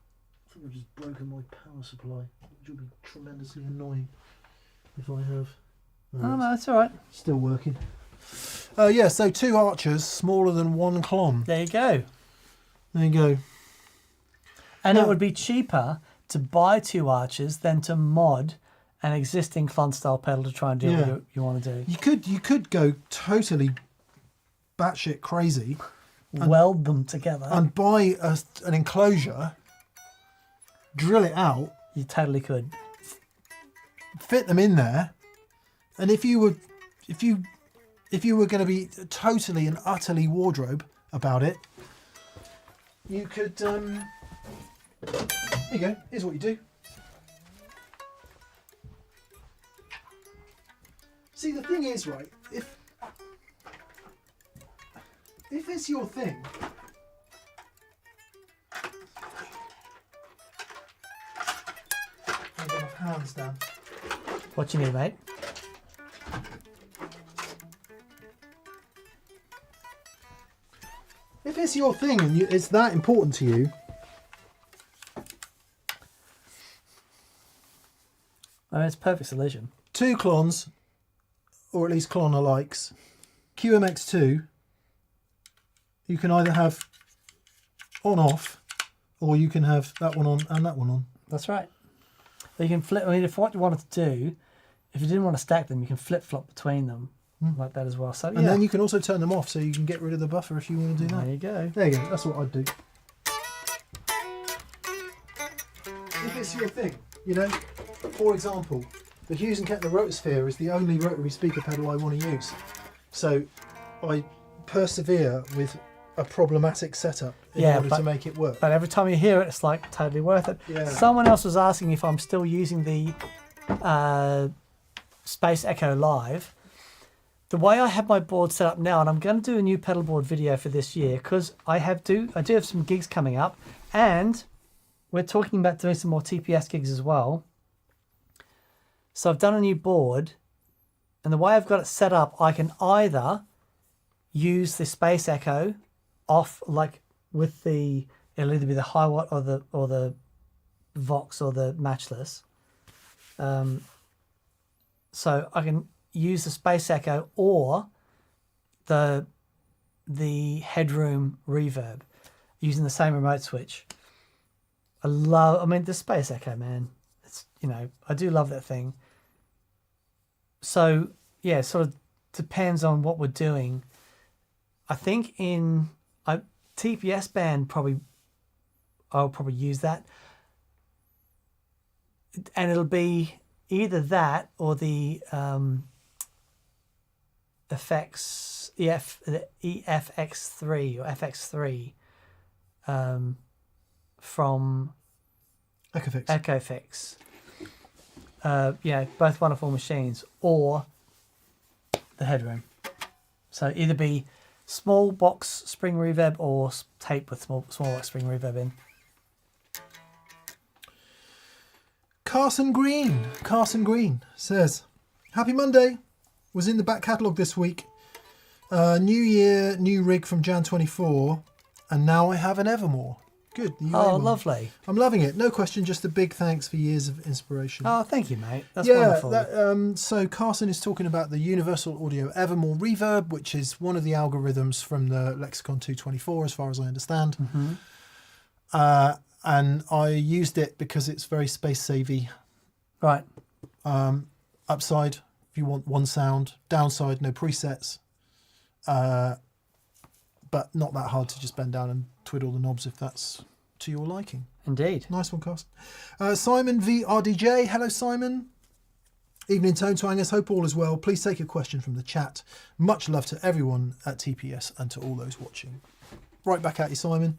I think I've just broken my power supply, which will be tremendously annoying if I have. Oh, no, it's all right. Still working. Yeah, so 2 archers smaller than 1 clon. There you go. There you go. And Yeah. it would be cheaper to buy 2 archers than to mod an existing clon style pedal to try and do what you want to do. You could go totally batshit crazy Weld them together. and buy an enclosure, drill it out, You totally could. fit them in there, and if you were going to be totally and utterly wardrobe about it, you could. Here you go. Here's what you do. See, the thing is, right? If it's your thing. I've got my hands down. What you need, mate? If it's your thing and it's that important to you, I mean, it's a perfect solution. 2 clones, or at least clon alikes, QMX2, you can either have on off, or you can have that one on and that one on. That's right. But you can flip. I mean, if what you wanted to do, if you didn't want to stack them, you can flip flop between them like that as well. So And then you can also turn them off, so you can get rid of the buffer if you want to do there that. you go. There you go. That's what I'd do. If it's your thing, you know. For example, the Hughes and Kettler Rotosphere is the only rotary speaker pedal I want to use. So I persevere with a problematic setup in order to make it work. But every time you hear it, it's like totally worth it. Yeah. Someone else was asking if I'm still using the Space Echo Live. The way I have my board set up now, and I'm going to do a new pedal board video for this year because I do have some gigs coming up, and we're talking about doing some more TPS gigs as well. So I've done a new board, and the way I've got it set up, I can either use the Space Echo off, like with the, it'll either be the high watt or the Vox or the matchless. So I can use the Space Echo or the Headroom reverb using the same remote switch. I mean, the Space Echo, man. It's, I do love that thing. So yeah, it sort of depends on what we're doing. I think in a TPS band, I'll probably use that, and it'll be either that or the EFX3 or FX3 from Ecofix. Both wonderful machines, or the Headroom. So either be small box spring reverb or tape with small box spring reverb in. Carson Green says, "Happy Monday. Was in the back catalogue this week. New year, new rig from Jan 24, and now I have an Evermore. Good. Oh, lovely. I'm loving it. No question, just a big thanks for years of inspiration. Oh, thank you, mate. That's wonderful. So Carson is talking about the Universal Audio Evermore Reverb, which is one of the algorithms from the Lexicon 224, as far as I understand. And I used it because it's very space-savvy. Right. Upside, if you want one sound. Downside, no presets. But not that hard to just bend down and twiddle the knobs if that's to your liking. Indeed. Nice one, Carson. Simon VRDJ. Hello, Simon. Evening, Tone Twangers. Hope all is well. Please take a question from the chat. Much love to everyone at TPS and to all those watching. Right back at you, Simon.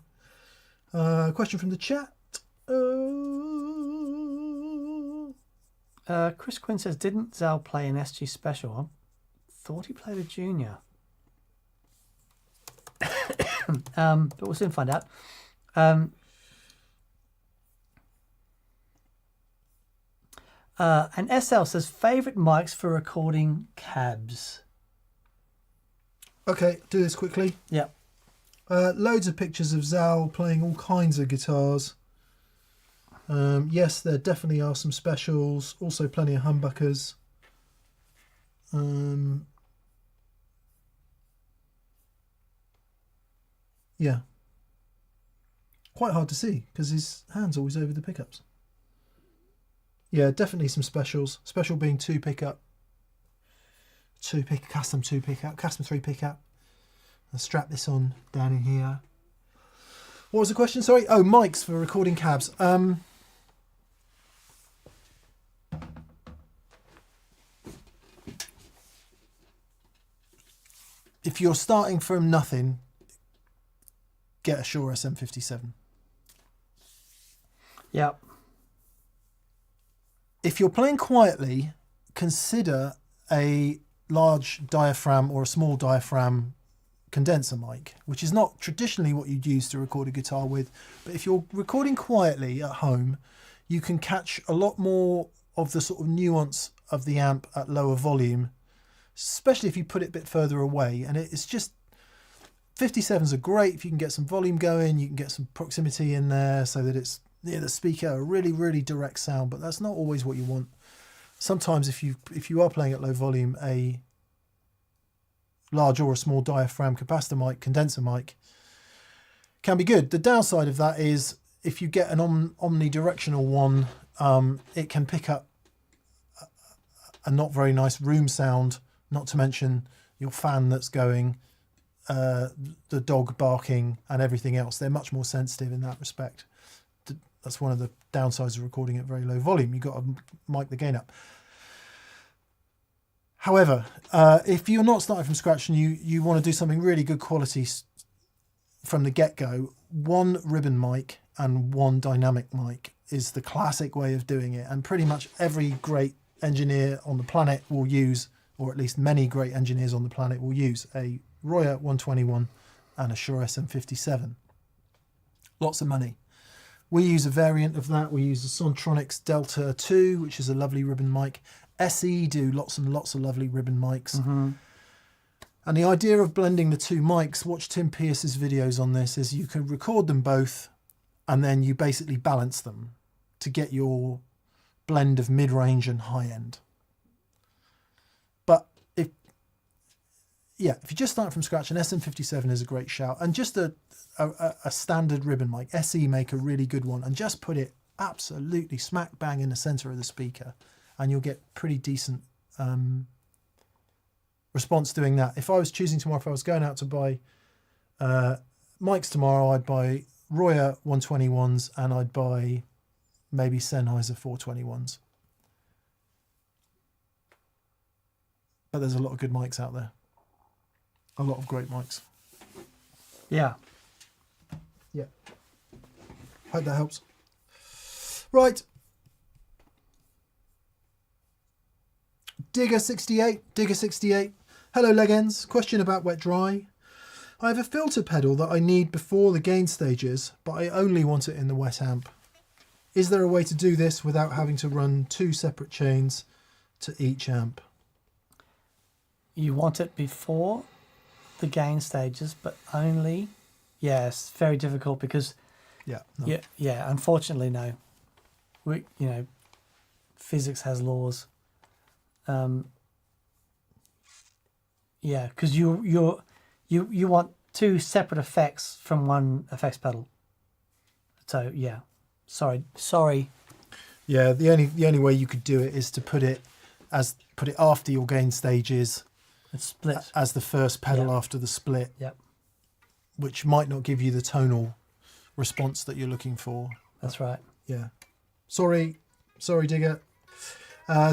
Question from the chat. Chris Quinn says, didn't Zal play an SG Special? I thought he played a Junior. But we'll soon find out. And SL says, favourite mics for recording cabs. Okay, do this quickly. Yeah. Loads of pictures of Zal playing all kinds of guitars. Yes, there definitely are some specials. Also plenty of humbuckers. Yeah. Quite hard to see because his hand's always over the pickups. Yeah, definitely some specials. Special being custom 2 pickup, custom 3 pickup. I'll strap this on down in here. What was the question? Sorry. Oh, mics for recording cabs. If you're starting from nothing, get a Shure SM57. Yep. If you're playing quietly, consider a large diaphragm or a small diaphragm condenser mic, which is not traditionally what you'd use to record a guitar with. But if you're recording quietly at home, you can catch a lot more of the sort of nuance of the amp at lower volume, especially if you put it a bit further away. And it's just, 57s are great if you can get some volume going, you can get some proximity in there so that it's near the speaker, a really, really direct sound, but that's not always what you want. Sometimes if you are playing at low volume, a large or a small diaphragm capacitor mic, condenser mic, can be good. The downside of that is if you get an omnidirectional one, it can pick up a not very nice room sound, not to mention your fan that's going, the dog barking and everything else. They're much more sensitive in that respect. That's one of the downsides of recording at very low volume. You've got to mic the gain up. However, if you're not starting from scratch and you want to do something really good quality from the get-go, one ribbon mic and one dynamic mic is the classic way of doing it. And pretty much every great engineer on the planet will use, or at least many great engineers on the planet will use, a Royer 121 and a Shure SM57. Lots of money. We use a variant of that. We use the Sontronics Delta 2, which is a lovely ribbon mic. SE do lots and lots of lovely ribbon mics. Mm-hmm. And the idea of blending the two mics, watch Tim Pierce's videos on this, is you can record them both and then you basically balance them to get your blend of mid-range and high-end. But if you're just starting from scratch, an SM57 is a great shout. And just a standard ribbon mic, SE make a really good one, and just put it absolutely smack bang in the center of the speaker and you'll get pretty decent response doing that. If I was choosing tomorrow, if I was going out to buy mics tomorrow, I'd buy Royer 121s and I'd buy maybe Sennheiser 421s. But there's a lot of good mics out there. A lot of great mics. Yeah. Yeah. Hope that helps. Right. Digger68. Hello, Legends. Question about wet dry. I have a filter pedal that I need before the gain stages, but I only want it in the wet amp. Is there a way to do this without having to run two separate chains to each amp? you want it before the gain stages, but only. Yeah, it's very difficult because. Yeah. No. Yeah. Unfortunately, no. Physics has laws. Yeah, because you want two separate effects from one effects pedal. So yeah, sorry. Yeah, the only way you could do it is to put it after your gain stages. It's split as the first pedal after the split. Yep. Which might not give you the tonal response that you're looking for. That's right. Yeah. Sorry, Digger.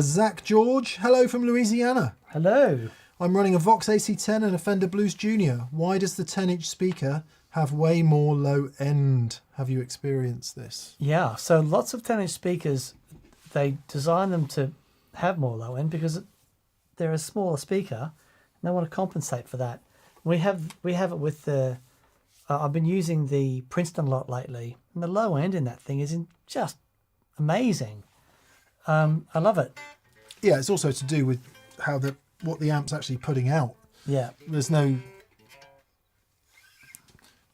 Zach George, hello from Louisiana. Hello. I'm running a Vox AC10 and a Fender Blues Junior. Why does the 10-inch speaker have way more low end? Have you experienced this? Yeah, so lots of 10-inch speakers, they design them to have more low end because they're a smaller speaker and they want to compensate for that. We have it with the... I've been using the Princeton lot lately, and the low end in that thing is just amazing. I love it. Yeah, it's also to do with what the amp's actually putting out. Yeah. There's no...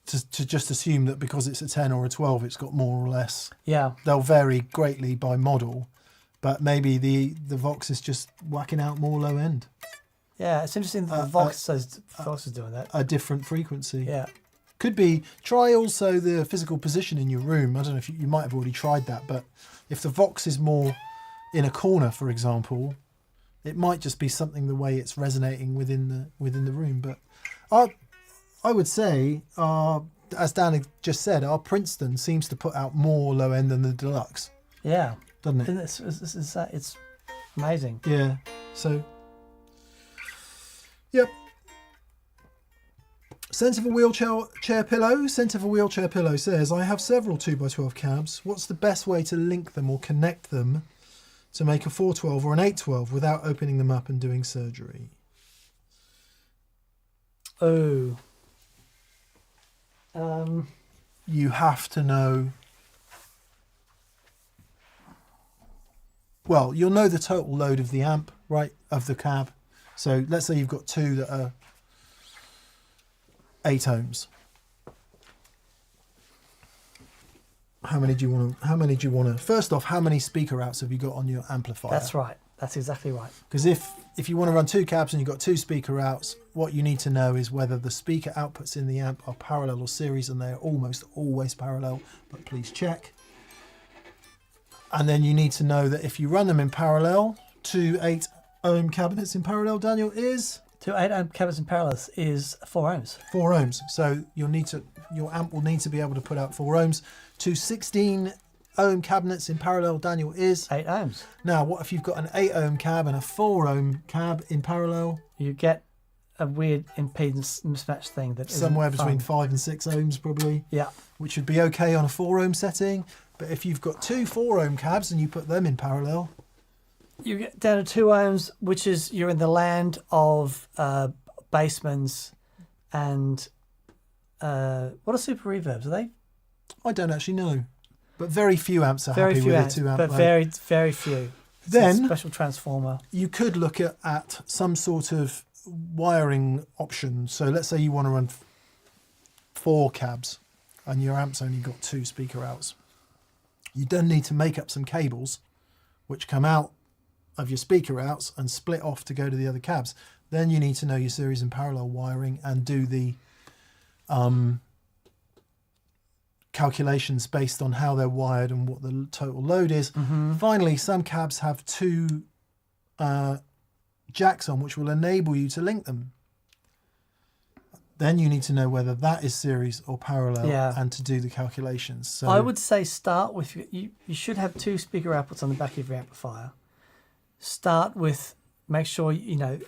To just assume that because it's a 10 or a 12, it's got more or less. Yeah. They'll vary greatly by model, but maybe the Vox is just whacking out more low end. Yeah, it's interesting that the Vox is doing that. A different frequency. Yeah. Could be. Try also the physical position in your room. I don't know if you might have already tried that, but if the Vox is more in a corner, for example, it might just be something the way it's resonating within the room. But I would say, as Dan had just said, our Princeton seems to put out more low end than the Deluxe. Yeah. Doesn't it? It's amazing. Yeah. So, yep. Centre for Wheelchair Pillow. Centre for Wheelchair Pillow says, I have several 2x12 cabs. What's the best way to link them or connect them to make a 412 or an 812 without opening them up and doing surgery? Oh. You have to know. Well, you'll know the total load of the amp, right, of the cab. So let's say you've got two that are 8 ohms. How many do you want to? First off, how many speaker outs have you got on your amplifier? That's right. That's exactly right. Because if you want to run 2 cabs and you've got 2 speaker outs, what you need to know is whether the speaker outputs in the amp are parallel or series, and they are almost always parallel, but please check. And then you need to know that if you run them in parallel, 2 8 ohm cabinets in parallel, Daniel, is... 2 8 ohm cabinets in parallel is 4 ohms. 4 ohms. So your amp will need to be able to put out 4 ohms. 2 16 ohm cabinets in parallel, Daniel, is 8 ohms. Now, what if you've got an 8 ohm cab and a 4 ohm cab in parallel? You get a weird impedance mismatch thing that somewhere between fun. 5 and 6 ohms probably. Yeah. Which would be okay on a 4 ohm setting. But if you've got 2 4 ohm cabs and you put them in parallel, you get down to 2 ohms, which is you're in the land of basemans and what are super reverbs? Are they? I don't actually know. But very few amps are very happy few with amps, a 2 amp but load. very few. It's Then a special transformer. You could look at some sort of wiring option. So let's say you want to run 4 cabs and your amp's only got 2 speaker outs. You then need to make up some cables which come out of your speaker outs and split off to go to the other cabs. Then you need to know your series and parallel wiring and do the calculations based on how they're wired and what the total load is. Mm-hmm. Finally, some cabs have 2 jacks on which will enable you to link them. Then you need to know whether that is series or parallel and to do the calculations. So I would say start with, you should have 2 speaker outputs on the back of your amplifier. Start with, make sure that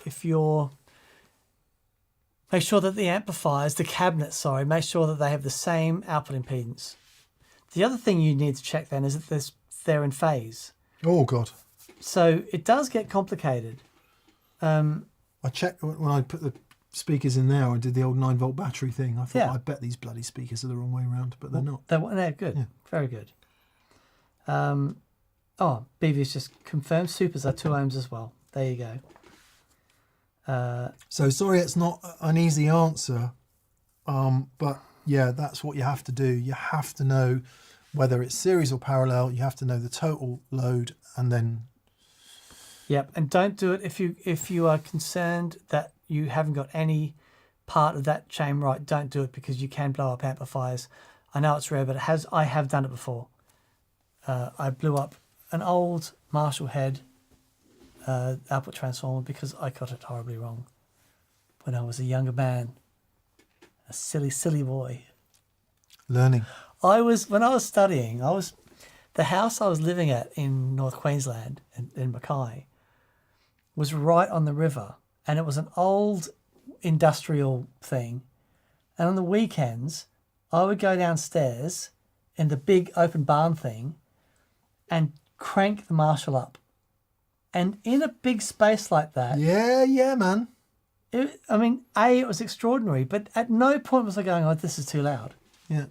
the amplifiers, the cabinets, make sure that they have the same output impedance. The other thing you need to check then is that they're in phase. Oh God. So it does get complicated. I checked when I put the speakers in there. I did the old 9-volt battery thing. I thought, I bet these bloody speakers are the wrong way around, but they're not. They're good. Yeah. Very good. BV's just confirmed supers are 2 ohms as well. There you go. So sorry, it's not an easy answer, but yeah, that's what you have to do. You have to know whether it's series or parallel. You have to know the total load, and then Yep, and don't do it if you are concerned that you haven't got any part of that chain right. Don't do it because you can blow up amplifiers. I know it's rare, but I have done it before. I blew up an old Marshall head output transformer because I got it horribly wrong when I was a younger man, a silly boy. learning. When I was studying, the house I was living at in North Queensland in Mackay was right on the river, and it was an old industrial thing. And on the weekends, I would go downstairs in the big open barn thing and crank the Marshall up. And in a big space like that, Yeah, man. it was extraordinary, but at no point was I going, oh, this is too loud. Yeah.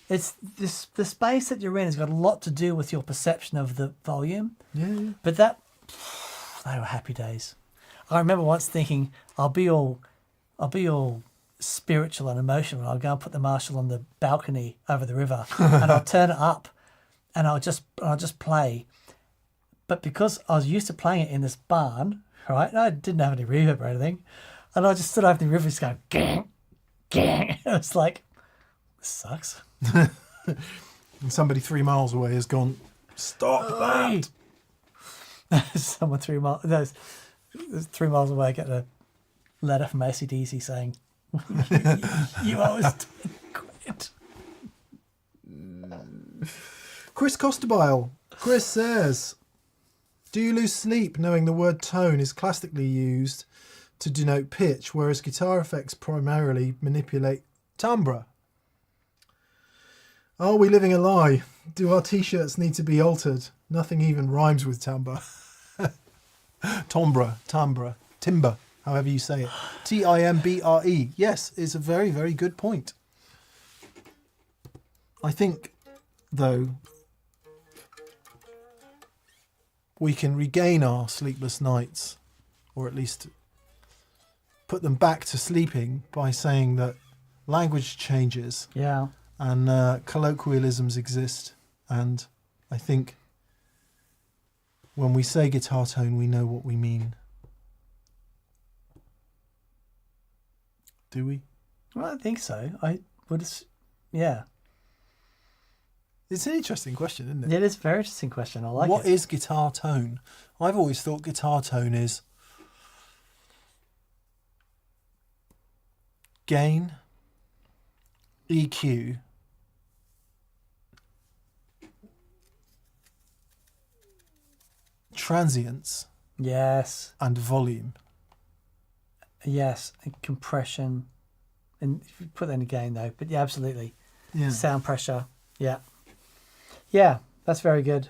It's the space that you're in has got a lot to do with your perception of the volume. Yeah. But they were happy days. I remember once thinking, I'll be all spiritual and emotional. I'll go and put the Marshall on the balcony over the river, and I'll turn it up, and I'll just play. But because I was used to playing it in this barn, right, and I didn't have any reverb or anything, and I just stood over the river just going, gang, gang. It was like, this sucks. And somebody 3 miles away has gone, stop that. Someone 3 miles, 3 miles away, getting a letter from AC/DC saying, you owe us £10. Chris Costabile. Chris says, do you lose sleep knowing the word tone is classically used to denote pitch, whereas guitar effects primarily manipulate timbre? Are we living a lie? Do our t-shirts need to be altered? Nothing even rhymes with timbre. Timbre, however you say it. Timbre. Yes, it's a very, very good point. I think, though, we can regain our sleepless nights, or at least put them back to sleeping, by saying that language changes. Yeah. And colloquialisms exist, and I think when we say guitar tone, we know what we mean. Do we? Well, I think so. I would, yeah. It's an interesting question, isn't it? It is a very interesting question. I like What it. is guitar tone? I've always thought guitar tone is gain, EQ, transients, Yes. and volume. Yes. And compression. And if you put that in again, though. But yeah, absolutely. Yeah. Sound pressure. Yeah. Yeah, that's very good.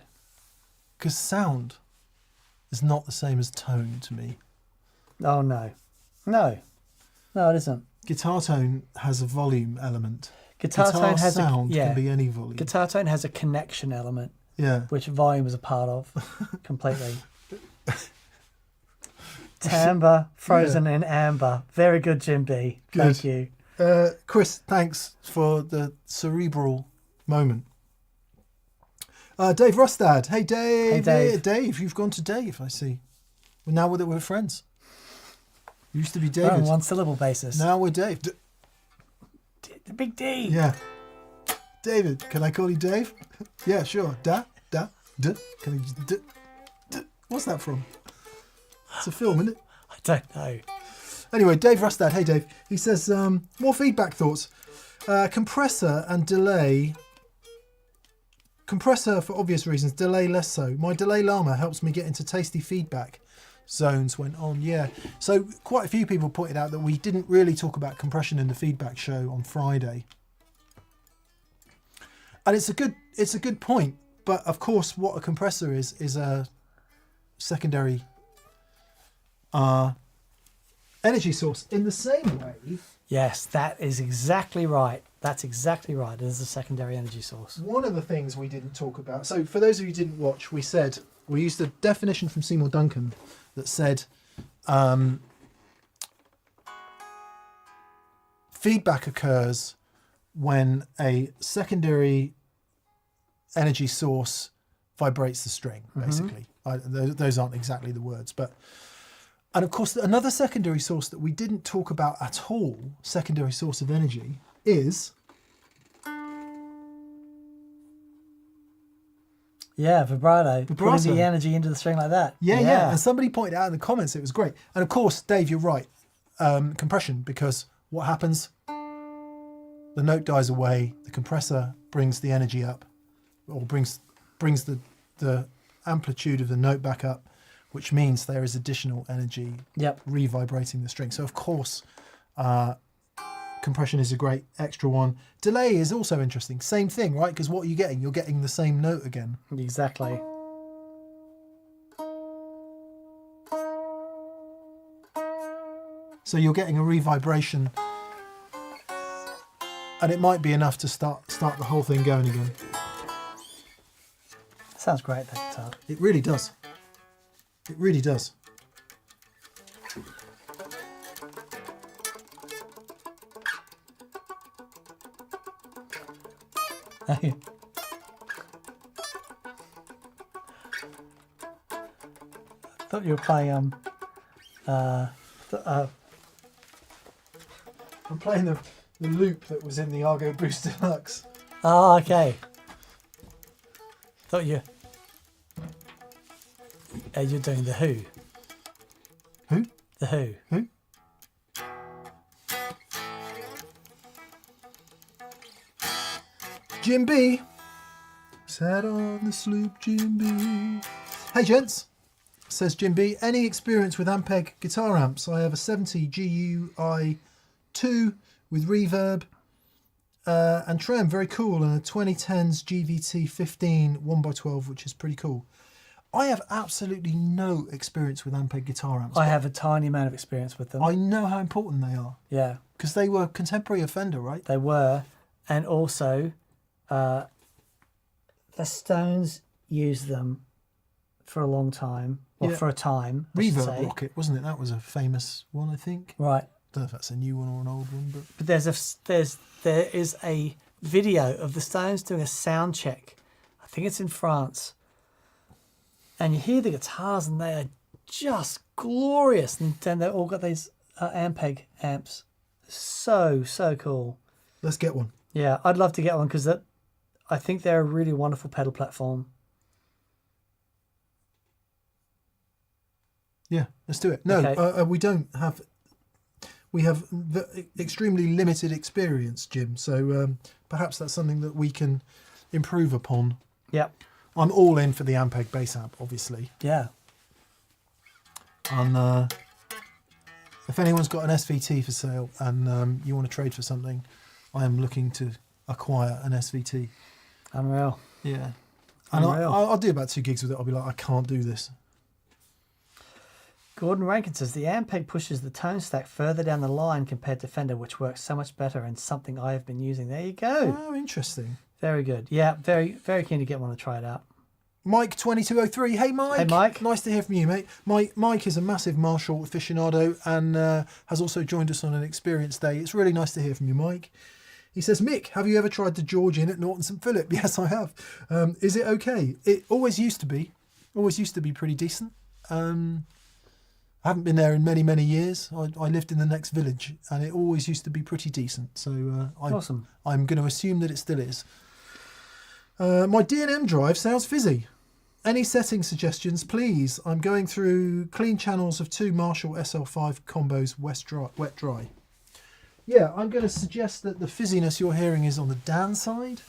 Because sound is not the same as tone to me. Oh, no. No. No, it isn't. Guitar tone has a volume element. Guitar tone has sound a, yeah. can be any volume. Guitar tone has a connection element, Yeah. which volume is a part of completely. Timbre, frozen in amber. Very good, Jim B. Good. Thank you. Chris, thanks for the cerebral moment. Dave Rustad. Hey, Dave. Hey, Dave. Yeah, Dave, you've gone to Dave, I see. Well, now we're friends. You used to be David. On one syllable basis. Now we're Dave. The big D. Yeah. David, can I call you Dave? Yeah, sure. Da. Can I just da? What's that from? It's a film, isn't it? I don't know. Anyway, Dave Rustad. Hey, Dave. He says, more feedback thoughts. Compressor and delay. Compressor for obvious reasons, delay less so. My delay llama helps me get into tasty feedback zones when on. Yeah. So quite a few people pointed out that we didn't really talk about compression in the feedback show on Friday. And it's a good point. But of course, what a compressor is a secondary energy source in the same way. Yes, that is exactly right. That's exactly right. It is a secondary energy source. One of the things we didn't talk about, so for those of you who didn't watch, we used a definition from Seymour Duncan that said feedback occurs when a secondary energy source vibrates the string, basically. Those aren't exactly the words, but... And of course, another secondary source that we didn't talk about at all, secondary source of energy, is... Yeah, vibrato. Putting the energy into the string like that. Yeah. And somebody pointed out in the comments it was great. And of course, Dave, you're right. Compression, because what happens? The note dies away. The compressor brings the energy up, or brings the amplitude of the note back up, which means there is additional energy revibrating the string. So of course, compression is a great extra one. Delay is also interesting. Same thing, right? Because what are you getting? You're getting the same note again. Exactly. So you're getting a revibration, and it might be enough to start the whole thing going again. Sounds great, that guitar. It really does. It really does. I thought you were playing I'm playing the loop that was in the Argo Boost Deluxe. Oh, okay. Thought you're doing the Who. Who? The Who. Who? Jim B. Sat on the sloop, Jim B. Hey, gents. Says Jim B. Any experience with Ampeg guitar amps? I have a 70 GUI 2 with reverb and trem, very cool, and a 2010s GVT 15 1x12, which is pretty cool. I have absolutely no experience with Ampeg guitar amps. I have a tiny amount of experience with them. I know how important they are. Yeah. Because they were contemporary of Fender, right? They were. And also, the Stones used them for a long time. Well, for a time. Reverb Rocket, wasn't it? That was a famous one, I think. Right. I don't know if that's a new one or an old one, but there is a video of the Stones doing a sound check. I think it's in France, and you hear the guitars, and they are just glorious. And then they've all got these Ampeg amps. So cool. Let's get one. Yeah, I'd love to get one because I think they're a really wonderful pedal platform. Yeah, let's do it. No, okay. We don't have... We have extremely limited experience, Jim. So perhaps that's something that we can improve upon. Yep. I'm all in for the Ampeg bass amp, obviously. Yeah. And if anyone's got an SVT for sale and you want to trade for something, I am looking to acquire an SVT. Unreal. Yeah. And I'll do about 2 gigs with it. I'll be like, I can't do this. Gordon Rankin says, the Ampeg pushes the tone stack further down the line compared to Fender, which works so much better and something I have been using. There you go. Oh, interesting. Very good. Yeah, very, very keen to get one to try it out. Mike 2203. Hey, Mike. Hey, Mike. Nice to hear from you, mate. Mike is a massive Marshall aficionado and has also joined us on an experience day. It's really nice to hear from you, Mike. He says, Mick, have you ever tried the George in at Norton St. Philip? Yes, I have. Is it okay? It always used to be. Always used to be pretty decent. I haven't been there in many, many years. I lived in the next village and it always used to be pretty decent. So awesome. I'm going to assume that it still is. My D&M drive sounds fizzy. Any setting suggestions, please? I'm going through clean channels of 2 Marshall SL5 combos, wet dry. Yeah, I'm going to suggest that the fizziness you're hearing is on the Dan side.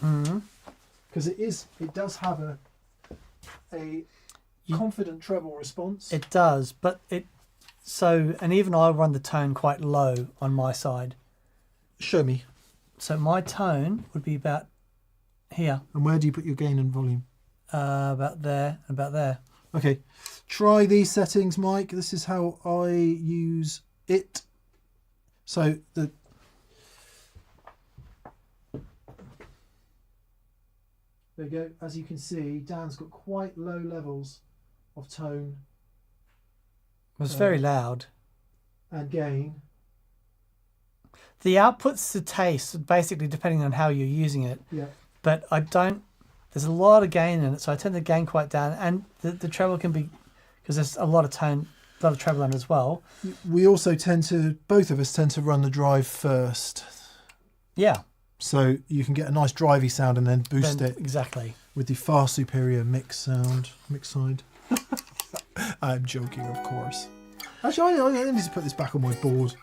Because it does have a confident treble response. It does, but and even I run the tone quite low on my side. Show me. So my tone would be about here. And where do you put your gain and volume? About there, about there. Okay. Try these settings, Mike. This is how I use it. So there you go. As you can see, Dan's got quite low levels of tone. It was very loud. And gain. The outputs to taste, basically depending on how you're using it. Yeah. But I don't. There's a lot of gain in it, so I tend to gain quite down, and the treble can be, because there's a lot of treble in it as well. We also both of us tend to run the drive first. Yeah. So you can get a nice drivey sound and then boost it. Exactly. With the far superior mix side. I'm joking, of course. Actually, I need to put this back on my board.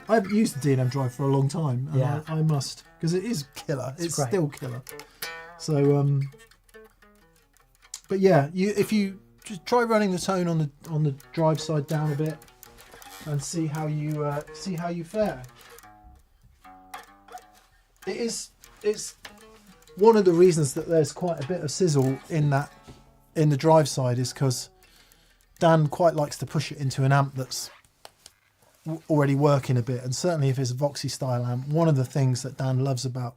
I haven't used the D&M drive for a long time, and Yeah. I must, because it is killer. It's great. still killer. So, but yeah, if you just try running the tone on the drive side down a bit, and see how you fare. It's one of the reasons that there's quite a bit of sizzle in the drive side is because Dan quite likes to push it into an amp that's already working a bit, and certainly if it's a Voxy style amp, one of the things that Dan loves about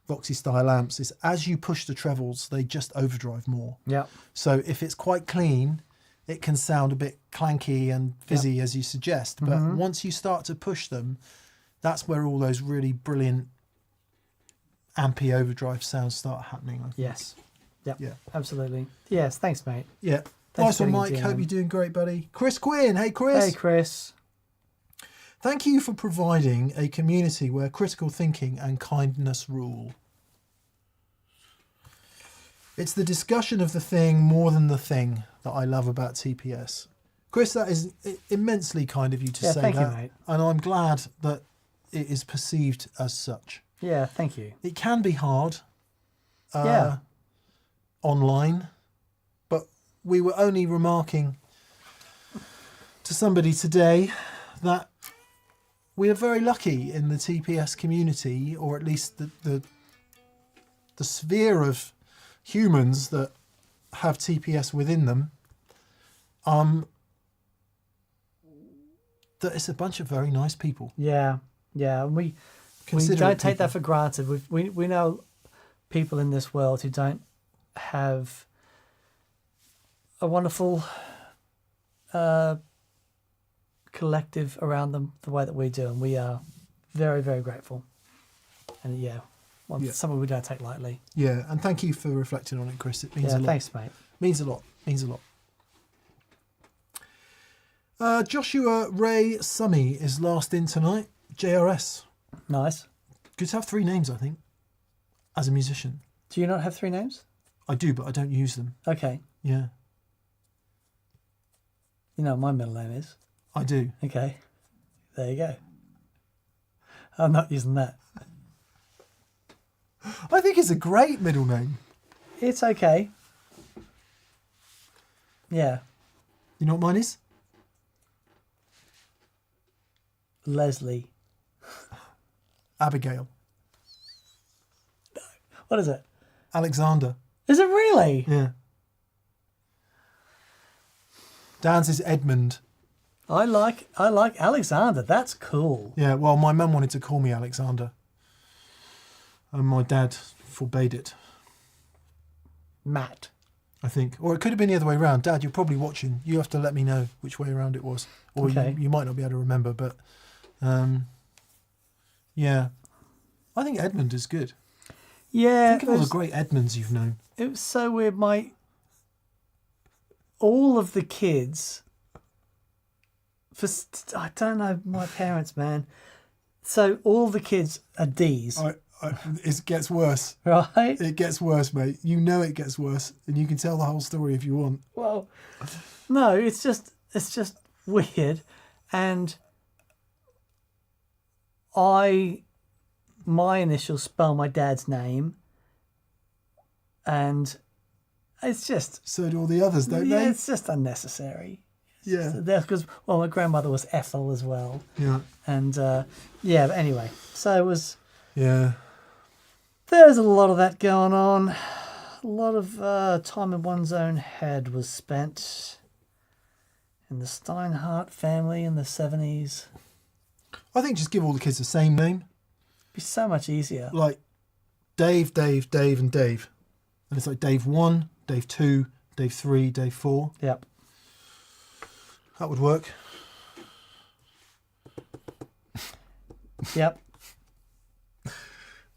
Voxy style amps is as you push the trebles, they just overdrive more. Yeah. So if it's quite clean, it can sound a bit clanky and fizzy as you suggest, but once you start to push them, that's where all those really brilliant ampy overdrive sounds start happening, I think. Yes. Yep. Yeah. Absolutely. Yes. Thanks, mate. Yeah. Thanks Nice one, for Mike. getting Hope it, you're doing great, buddy. Chris Quinn. Hey, Chris. Hey, Chris. Thank you for providing a community where critical thinking and kindness rule. It's the discussion of the thing more than the thing that I love about TPS. Chris, that is immensely kind of you to say thank that. you, mate. And I'm glad that it is perceived as such. Yeah, thank you. It can be hard Yeah. online, but we were only remarking to somebody today that we are very lucky in the TPS community, or at least the sphere of humans that have TPS within them, that it's a bunch of very nice people. Yeah. Yeah. And we Considerate don't take people. that for granted. We know people in this world who don't have a wonderful collective around them the way that we do, and we are very, very grateful. And something we don't take lightly. Yeah, and thank you for reflecting on it, Chris. It means a lot. Thanks, mate. Means a lot. Means a lot. Joshua Ray Summy is last in tonight. JRS. Nice. Good to have 3 names, I think, as a musician. Do you not have 3 names? I do, but I don't use them. Okay. Yeah, You know what my middle name is. I do. Okay. There you go. I'm not using that. I think it's a great middle name. It's okay. Yeah. You know what mine is? Leslie. Abigail. What is it? Alexander. Is it really? Yeah. Dan's is Edmund. I like Alexander. That's cool. Yeah, well, my mum wanted to call me Alexander. And my dad forbade it, Matt. I think. Or it could have been the other way around. Dad, you're probably watching. You have to let me know which way around it was. Or Okay. you might not be able to remember, but yeah. I think Edmund is good. Yeah. Think of all the great Edmunds you've known. It was so weird. All of the kids, I don't know, my parents, man. So all the kids are D's, It gets worse. right? It gets worse, mate. You know it gets worse, and you can tell the whole story if you want. Well, no, it's just weird, and my initials spell my dad's name, and it's just So do all the others, don't yeah, they? it's just unnecessary. Yeah. Because my grandmother was Ethel as well, Yeah. and but anyway, so it was. Yeah. There's a lot of that going on. A lot of time in one's own head was spent in the Steinhardt family in the 70s. I think just give all the kids the same name. Be so much easier. Like Dave, Dave, Dave, and Dave. And it's like Dave 1, Dave 2, Dave 3, Dave 4. Yep. That would work. Yep.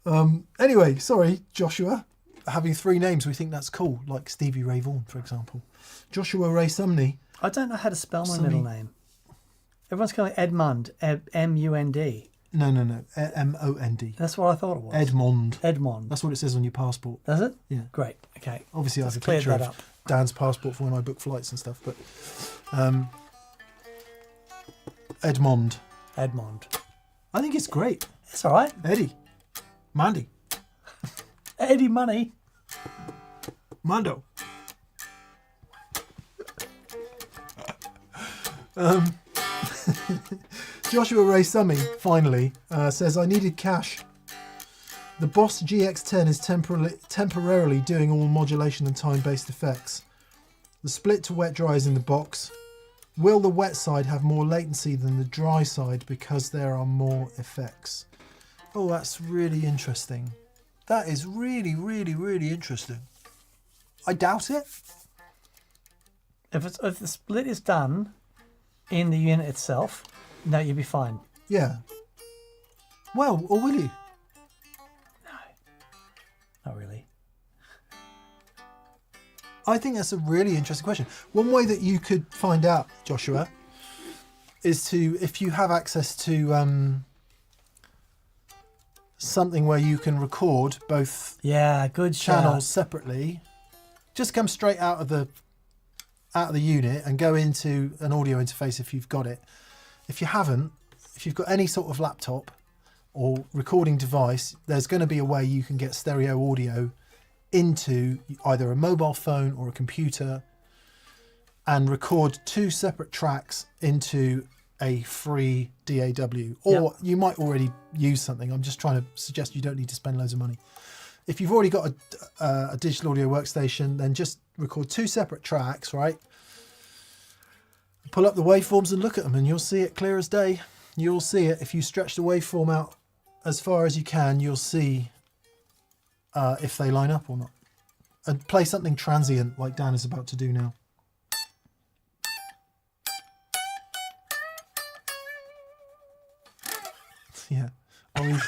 Anyway, sorry, Joshua. Having 3 names, we think that's cool, like Stevie Ray Vaughan, for example. Joshua Ray Sumney. I don't know how to spell my middle name. Everyone's calling it Edmund, M-U-N-D. No. M-O-N-D. That's what I thought it was. Edmond. Edmond. That's what it says on your passport. Does it? Yeah. Great. Okay. Obviously, I have a cleared picture that of up. Dan's passport for when I book flights and stuff, but Edmond. Edmond. I think it's great. It's all right. Eddie. Mandy. Eddie Money. Mando. Joshua Ray Summy, finally, says, I needed cash. The Boss GX10 is temporarily doing all modulation and time-based effects. The split to wet dry is in the box. Will the wet side have more latency than the dry side because there are more effects? Oh, that's really interesting. That is really, really, really interesting. I doubt it. If the split is done in the unit itself, no, you'll be fine. Yeah. Well, or will you? Not really. I think that's a really interesting question. One way that you could find out, Joshua, is to, if you have access to something where you can record both good channels shout. separately, just come straight out of the unit and go into an audio interface if you've got it. If you haven't, if you've got any sort of laptop or recording device, there's going to be a way you can get stereo audio into either a mobile phone or a computer and record 2 separate tracks into a free DAW. Or you might already use something. I'm just trying to suggest you don't need to spend loads of money. If you've already got a digital audio workstation, then just record 2 separate tracks, right? Pull up the waveforms and look at them and you'll see it clear as day. You'll see it. If you stretch the waveform out as far as you can, you'll see if they line up or not. And play something transient like Dan is about to do now. Yeah, or even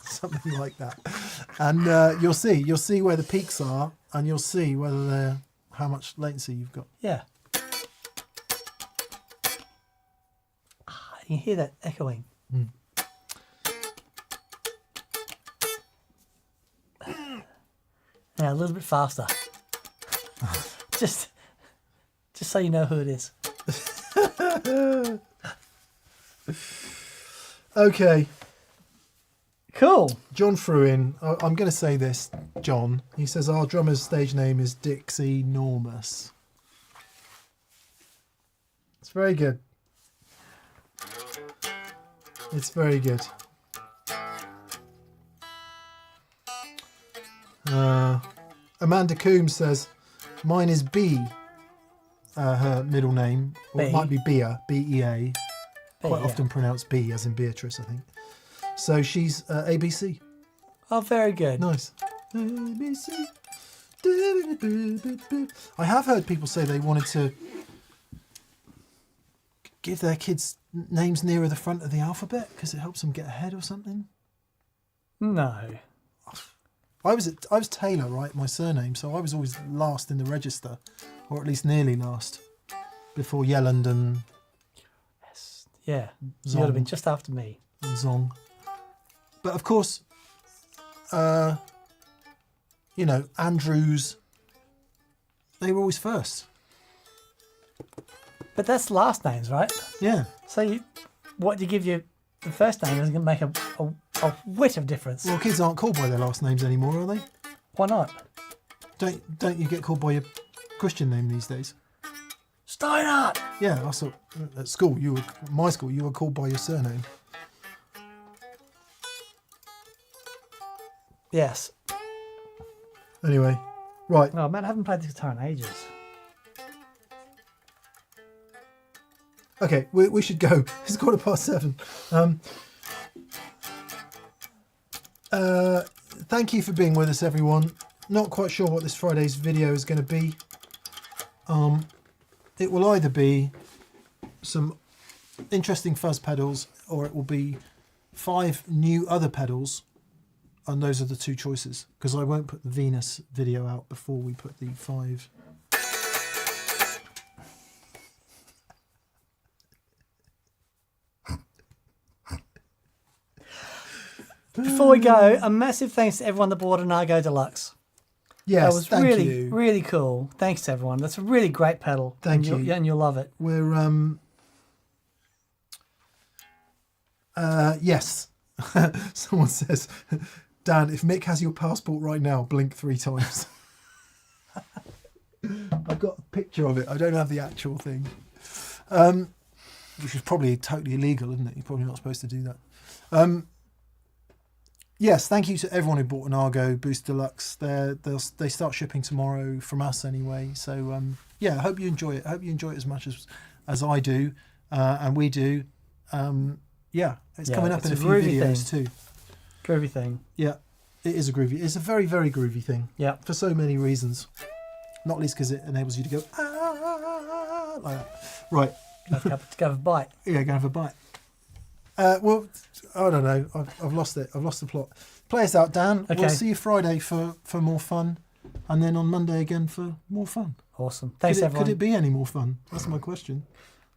something like that. And you'll see where the peaks are, and you'll see whether they're how much latency you've got. Yeah. You can hear that echoing. Yeah, a little bit faster. just so you know who it is. Okay. Cool. John Fruin, I'm going to say this, John. He says our drummer's stage name is Dixie Normus. It's very good. It's very good. Amanda Coombs says, mine is B, her middle name. Or it might be Bea, B-E-A. Quite often pronounced B, as in Beatrice, I think. So she's ABC. Oh, very good. Nice. ABC. I have heard people say they wanted to give their kids names nearer the front of the alphabet because it helps them get ahead or something. No. I was Taylor, right? My surname, so I was always last in the register, or at least nearly last, before Yelland and Yeah. You would have been just after me. Zong. But of course, Andrews, they were always first. But that's last names, right? Yeah. So what you give you the first name is going to make a whit of difference. Well, kids aren't called by their last names anymore, are they? Why not? Don't you get called by your Christian name these days? Steinhardt! Yeah, I saw at school, my school, you were called by your surname. Yes. Anyway, right. Oh man, I haven't played the guitar in ages. Okay, we should go. It's 7:15. Thank you for being with us, everyone. Not quite sure what this Friday's video is going to be. It will either be some interesting fuzz pedals, or it will be 5 new other pedals And those are the two choices, because I won't put the Venus video out before we put the 5. Before we go, a massive thanks to everyone that bought an Argo Deluxe. Yes, That was thank really, you. really cool. Thanks to everyone. That's a really great pedal. Thank and you. And you'll love it. We're yes. Someone says, Dan, if Mick has your passport right now, blink 3 times. I've got a picture of it. I don't have the actual thing. Which is probably totally illegal, isn't it? You're probably not supposed to do that. Yes, thank you to everyone who bought an Argo Boost Deluxe. They start shipping tomorrow from us anyway. So yeah, I hope you enjoy it. I hope you enjoy it as much as I do and we do. Yeah, it's coming up in a few videos too. Groovy thing. Yeah, it is a groovy. It's a very, very groovy thing. Yeah. For so many reasons. Not least because it enables you to go like that. Right. To go have a bite. Yeah, go have a bite. Well, I don't know. I've lost it. I've lost the plot. Play us out, Dan. Okay. We'll see you Friday for more fun, and then on Monday again for more fun. Awesome. Thanks, everyone. Could it be any more fun? That's my question.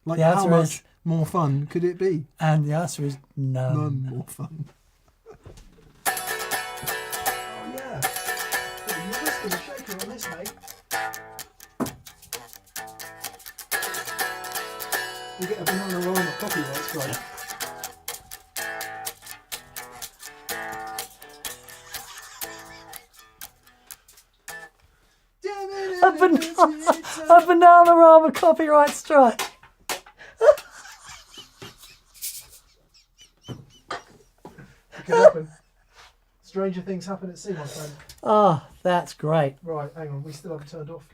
Like, The how answer much is- more fun could it be? And the answer is no. None more fun. Oh yeah. You're risking a shaker on this, mate. You get a Bananarama copyright strike. A Bananarama copyright strike. It could happen. Stranger things happen at sea, my friend. Oh, that's great. Right, hang on. We still haven't turned off.